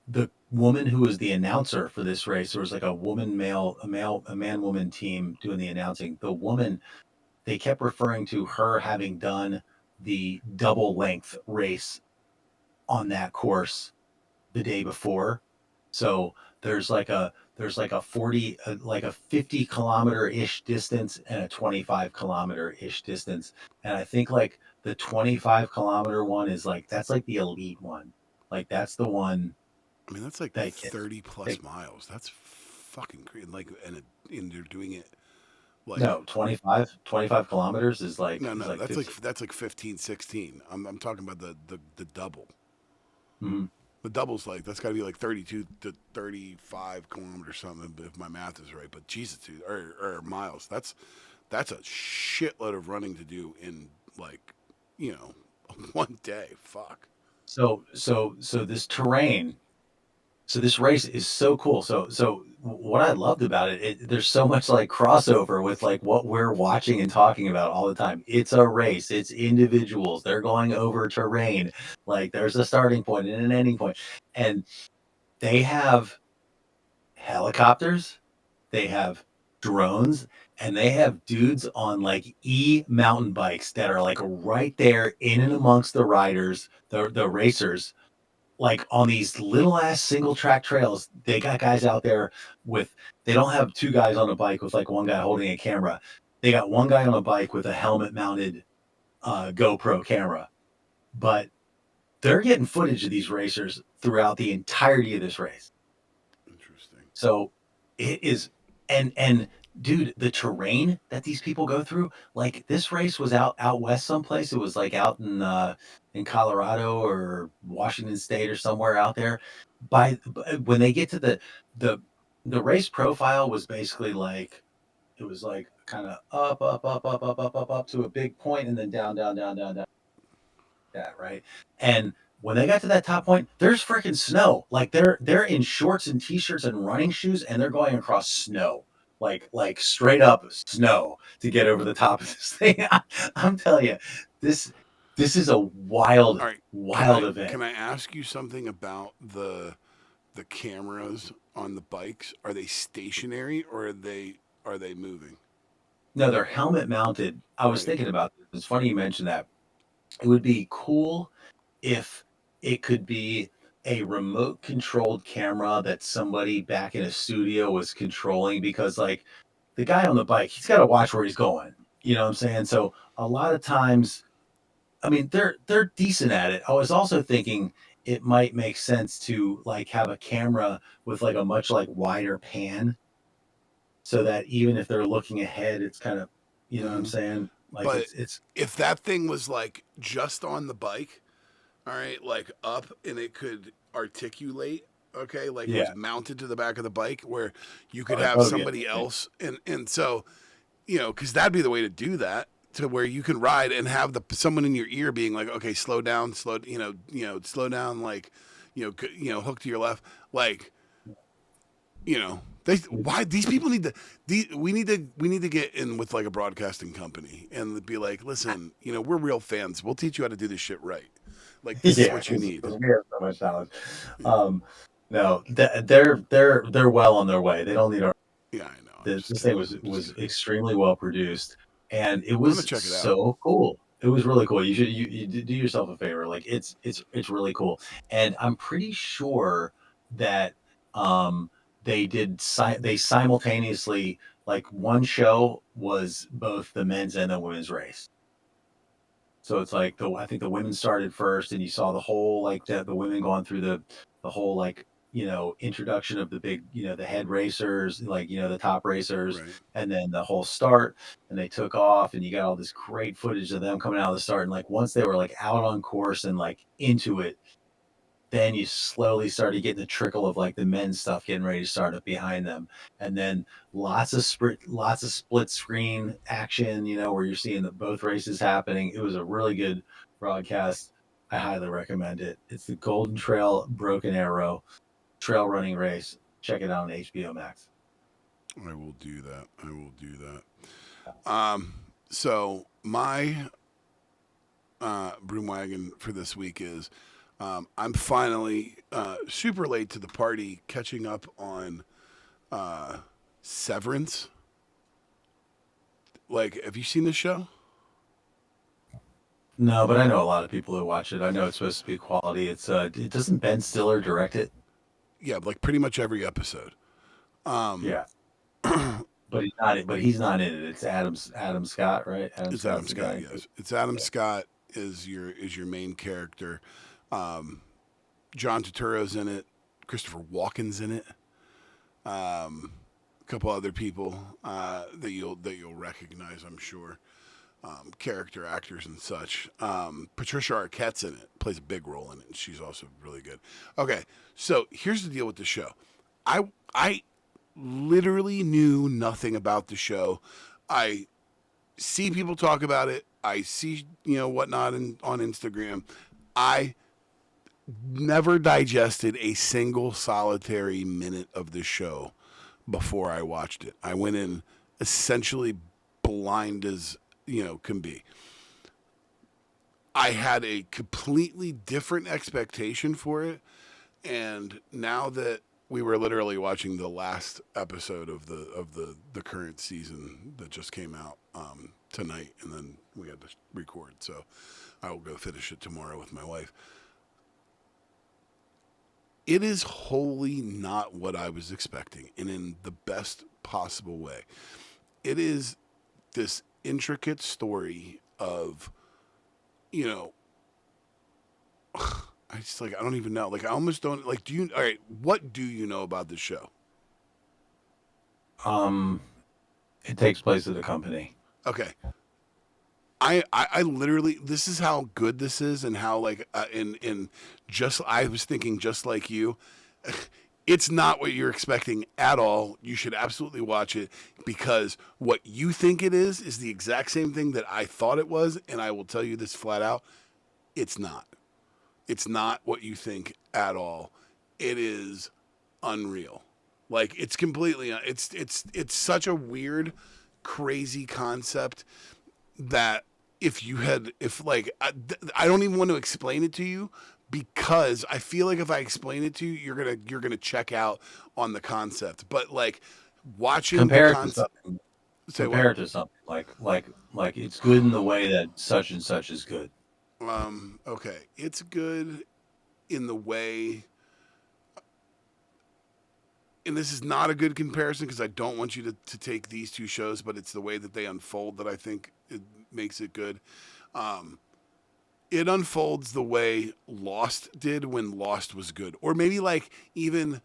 the woman who was the announcer for this race, there was like a woman, a man, woman team doing the announcing. The woman, they kept referring to her having done the double length race on that course the day before. So there's like a 40 like a 50 kilometer ish distance and a 25 kilometer ish distance. And I think like the 25 kilometer one is like that's like the elite one. Like that's the one I mean that's like that gets 30 that plus miles. That's fucking crazy. Like and they're doing it like no 25 kilometers is no, like is no, like 15. that's like 15, 16. I'm talking about the double. Mhm. The double's like that's got to be like 32 to 35 kilometers something if my math is right. But Jesus, dude, or miles. That's a shitload of running to do in like, you know, one day. Fuck. So this terrain, so this race is so cool. So what I loved about it, there's so much like crossover with like what we're watching and talking about all the time. It's a race. It's individuals. They're going over terrain. Like there's a starting point and an ending point, and they have helicopters, they have drones, and they have dudes on like mountain bikes that are like right there in and amongst the riders, the racers, like on these little ass single track trails. They got guys out there with, they don't have two guys on a bike with like one guy holding a camera. They got one guy on a bike with a helmet mounted GoPro camera, but they're getting footage of these racers throughout the entirety of this race. Interesting. So it is, and dude, the terrain that these people go through, like this race was out west someplace. It was like out in Colorado or Washington State or somewhere out there. When they get to the the race profile was basically like, it was like kind of up to a big point and then down that, right? And when they got to that top point, there's freaking snow. Like they're in shorts and t-shirts and running shoes, and they're going across snow, like straight up snow to get over the top of this thing. I'm telling you, this this is a wild, All right. wild event. Can I ask you something about the cameras on the bikes? Are they stationary or are they moving? No, they're helmet mounted. I was Right. thinking about this. It's funny you mentioned that. It would be cool if it could be a remote controlled camera that somebody back in a studio was controlling, because like the guy on the bike, he's got to watch where he's going. You know what I'm saying? So a lot of times, I mean, they're decent at it. I was also thinking it might make sense to like have a camera with like a much like wider pan, so that even if they're looking ahead, it's kind of, you know what I'm Hmm. saying? Like But it's if that thing was like just on the bike, all right, like up and it could articulate, okay, like it was yeah. mounted to the back of the bike where you could have Oh yeah. somebody else and so, you know, cuz that'd be the way to do that to where you can ride and have the someone in your ear being like, "Okay, slow down, slow down like, hook to your left." Like, why these people need to we need to get in with like a broadcasting company and be like, listen, we're real fans. We'll teach you how to do this shit right. Like this is Yeah, what you 'cause need. we have so much knowledge. No, they're well on their way. They don't need our. Yeah, I know. I'm just This thing kidding. was I'm just kidding. extremely well produced, and it I'm gonna was check it out. so cool. It was really cool. You do yourself a favor. Like it's really cool, and I'm pretty sure that um they simultaneously, like one show was both the men's and the women's race. So it's like I think the women started first, and you saw the whole like the women going through the whole like, introduction of the big, the head racers, like, the top racers, Right. and then the whole start, and they took off, and you got all this great footage of them coming out of the start, and like once they were like out on course and like into it, then you slowly started getting the trickle of like the men's stuff getting ready to start up behind them, and then lots of split screen action, where you're seeing both races happening. It was a really good broadcast. I highly recommend it. It's the Golden Trail Broken Arrow trail running race. Check it out on HBO Max. I will do that. I will do that. So my broom wagon for this week is I'm finally super late to the party, catching up on Severance. Like, have you seen this show? No, but I know a lot of people who watch it. I know it's supposed to be quality. It doesn't Ben Stiller direct it? Yeah, like pretty much every episode. Um, Yeah. But he's not. But he's not in it. It's Adam Scott, right? Adam it's Adam Scott's the Scott. guy. Yes, it's Adam Yeah. Scott is your main character. Um, John Turturro's in it. Christopher Walken's in it. A couple other people that you'll recognize, I'm sure. character actors and such. Patricia Arquette's in it, plays a big role in it, and she's also really good. Okay, so here's the deal with the show. I literally knew nothing about the show. I see people talk about it. I see, whatnot on Instagram. I never digested a single solitary minute of the show before I watched it. I went in essentially blind as, can be. I had a completely different expectation for it, and now that we were literally watching the last episode of the current season that just came out tonight, and then we had to record, so I will go finish it tomorrow with my wife. It is wholly not what I was expecting, and in the best possible way. It is this intricate story of, I just I don't even know. I almost don't all right, what do you know about the show? It takes place at a company. Okay. I literally, this is how good this is, and how in just, I was thinking just like you. It's not what you're expecting at all. You should absolutely watch it, because what you think it is the exact same thing that I thought it was, and I will tell you this flat out, it's not. It's not what you think at all. It is unreal. It's completely, it's such a weird, crazy concept that I don't even want to explain it to you, because I feel like if I explain it to you, you're gonna check out on the concept. But watching Compare the it to concept, something. say Compare what? it to something like it's good in the way that such and such is good. Okay, it's good in the way, and this is not a good comparison because I don't want you to take these two shows, but it's the way that they unfold that I think it makes it good. It unfolds the way Lost did when Lost was good, or maybe even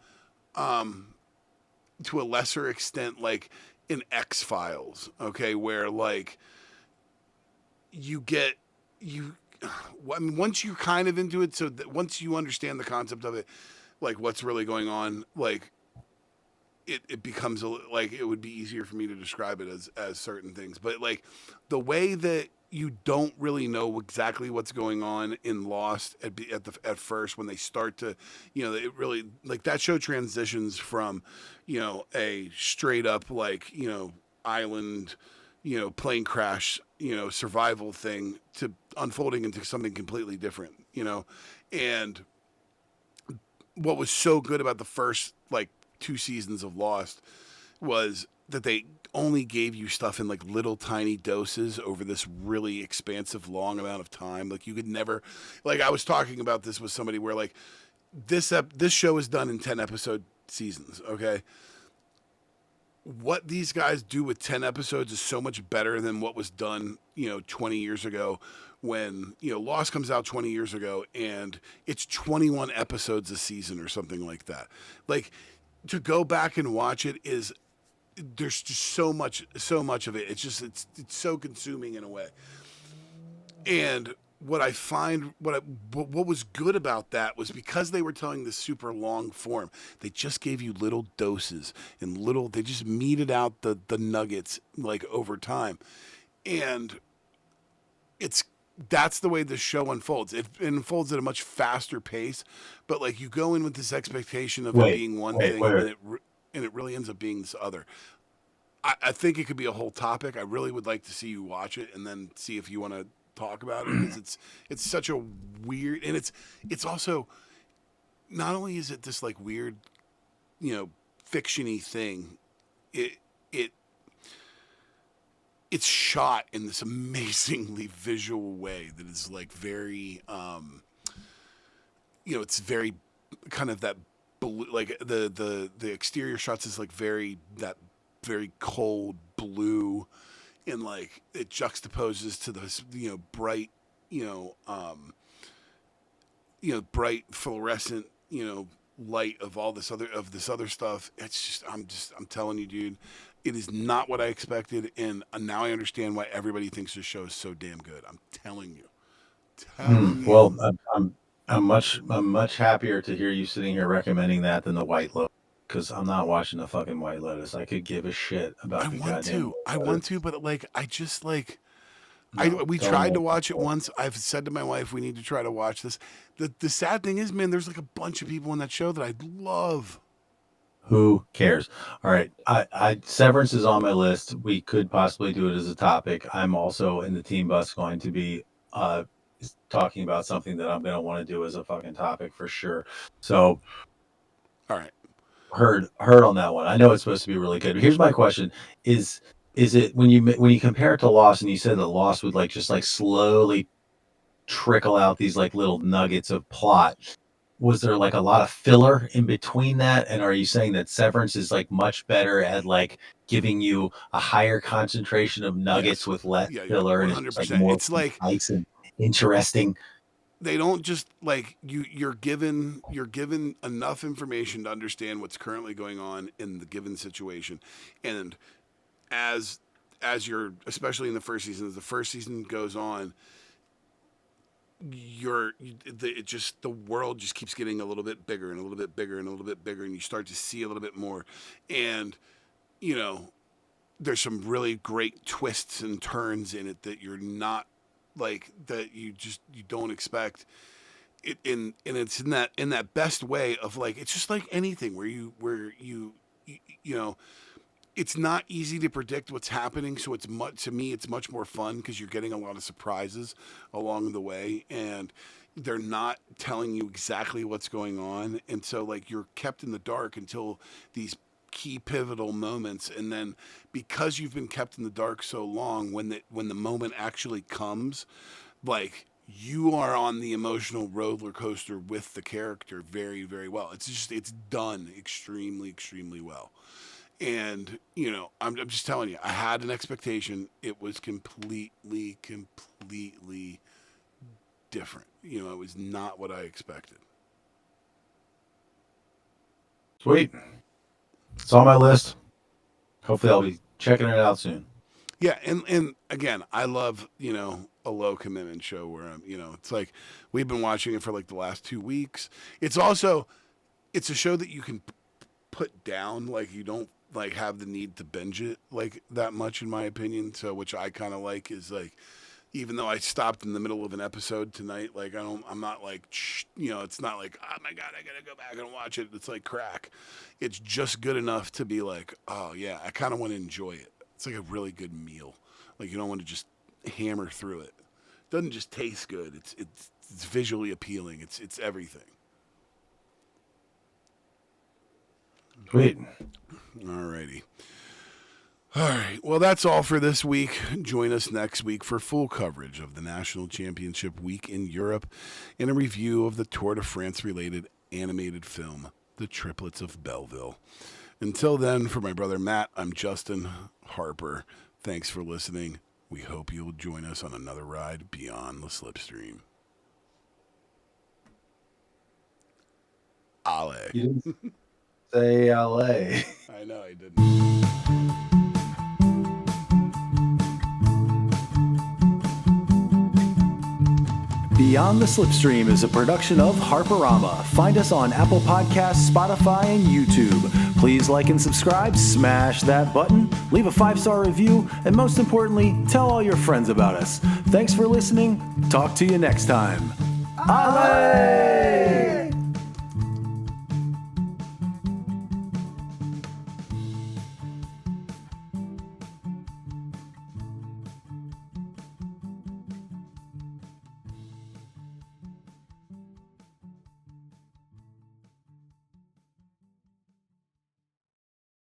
to a lesser extent in X-Files, okay, where you get you. I mean, once you're kind of into it, so that once you understand the concept of it, what's really going on, it becomes it would be easier for me to describe it as certain things. But the way that you don't really know exactly what's going on in Lost at first, when they start to, it really, that show transitions from, a straight up island, plane crash, survival thing, to unfolding into something completely different, and what was so good about the first 2 seasons of Lost was that they only gave you stuff in little tiny doses over this really expansive long amount of time. You could never, I was talking about this with somebody where this show is done in 10 episode seasons. Okay. What these guys do with 10 episodes is so much better than what was done, 20 years ago, when, Lost comes out 20 years ago and it's 21 episodes a season or something like that. To go back and watch it is, there's just so much of it. It's so consuming in a way. And what I find, what was good about that was, because they were telling this super long form, they just gave you little doses and they just meted out the nuggets over time. And that's the way the show unfolds. It unfolds at a much faster pace, but you go in with this expectation of it being one thing, and it really ends up being this other. I think it could be a whole topic. I really would like to see you watch it and then see if you want to talk about it, because it's such a weird, and it's also, not only is it this weird, fiction-y thing, it's shot in this amazingly visual way that is very, it's very kind of that blue, the exterior shots is very cold blue, and it juxtaposes to this bright, bright fluorescent light of all this other stuff. It's just I'm telling you, dude, It is not what I expected, and now I understand why everybody thinks this show is so damn good. I'm telling you. Well, I'm much happier to hear you sitting here recommending that than the White Lotus, because I'm not watching the fucking White Lotus. I could give a shit about the goddamn. I want to, but like I just like No, we tell tried me. to watch it once. I've said to my wife we need to try to watch this. The sad thing is, man, there's like a bunch of people in that show that I love. Who cares? All right, I Severance is on my list. We could possibly do it as a topic. I'm also in the team bus going to be talking about something that I'm going to want to do as a fucking topic for sure. So All right. heard on that one. I know it's supposed to be really good. But here's my question: Is it when you compare it to Lost, and you said that Lost would like just like slowly trickle out these like little nuggets of plot? Was there like a lot of filler in between that? And are you saying that Severance is like much better at like giving you a higher concentration of nuggets Yes. with less Yeah, filler, and it's just like 100%. more It's like nice and interesting? they don't just like you're given enough information to understand what's currently going on in the given situation, and as you're, especially in the first season, as the first season goes on, the world just keeps getting a little bit bigger and a little bit bigger and a little bit bigger, and you start to see a little bit more, and you know there's some really great twists and turns in it that you're not like that you don't expect it in, and it's in that best way of like it's just like anything where you know it's not easy to predict what's happening, so it's much more fun because you're getting a lot of surprises along the way, and they're not telling you exactly what's going on, and so like you're kept in the dark until these key pivotal moments, and then because you've been kept in the dark so long, when the moment actually comes, like you are on the emotional roller coaster with the character very, very well. It's done extremely well. And I'm just telling you, I had an expectation. It was completely different. It was not what I expected. Sweet. It's on my list. Hopefully, I'll be checking it out soon. Yeah, and again, I love a low commitment show where I'm it's like we've been watching it for like the last 2 weeks. It's a show that you can put down, like you don't like have the need to binge it like that much, in my opinion. So which I kind of like is like, even though I stopped in the middle of an episode tonight, like I'm not like it's not like, oh my god, I gotta go back and watch it. It's like crack. It's just good enough to be like, oh yeah, I kind of want to enjoy it. It's like a really good meal. Like you don't want to just hammer through it. It doesn't just taste good. It's visually appealing. It's everything. Sweet. Alrighty. All right. Well, that's all for this week. Join us next week for full coverage of the National Championship Week in Europe and a review of the Tour de France related animated film, The Triplets of Belleville. Until then, for my brother Matt, I'm Justin Harper. Thanks for listening. We hope you'll join us on another ride beyond the slipstream. Ale. You didn't say LA. I know I didn't. Beyond the Slipstream is a production of Harperama. Find us on Apple Podcasts, Spotify, and YouTube. Please like and subscribe, smash that button, leave a 5-star review, and most importantly, tell all your friends about us. Thanks for listening. Talk to you next time. Ale!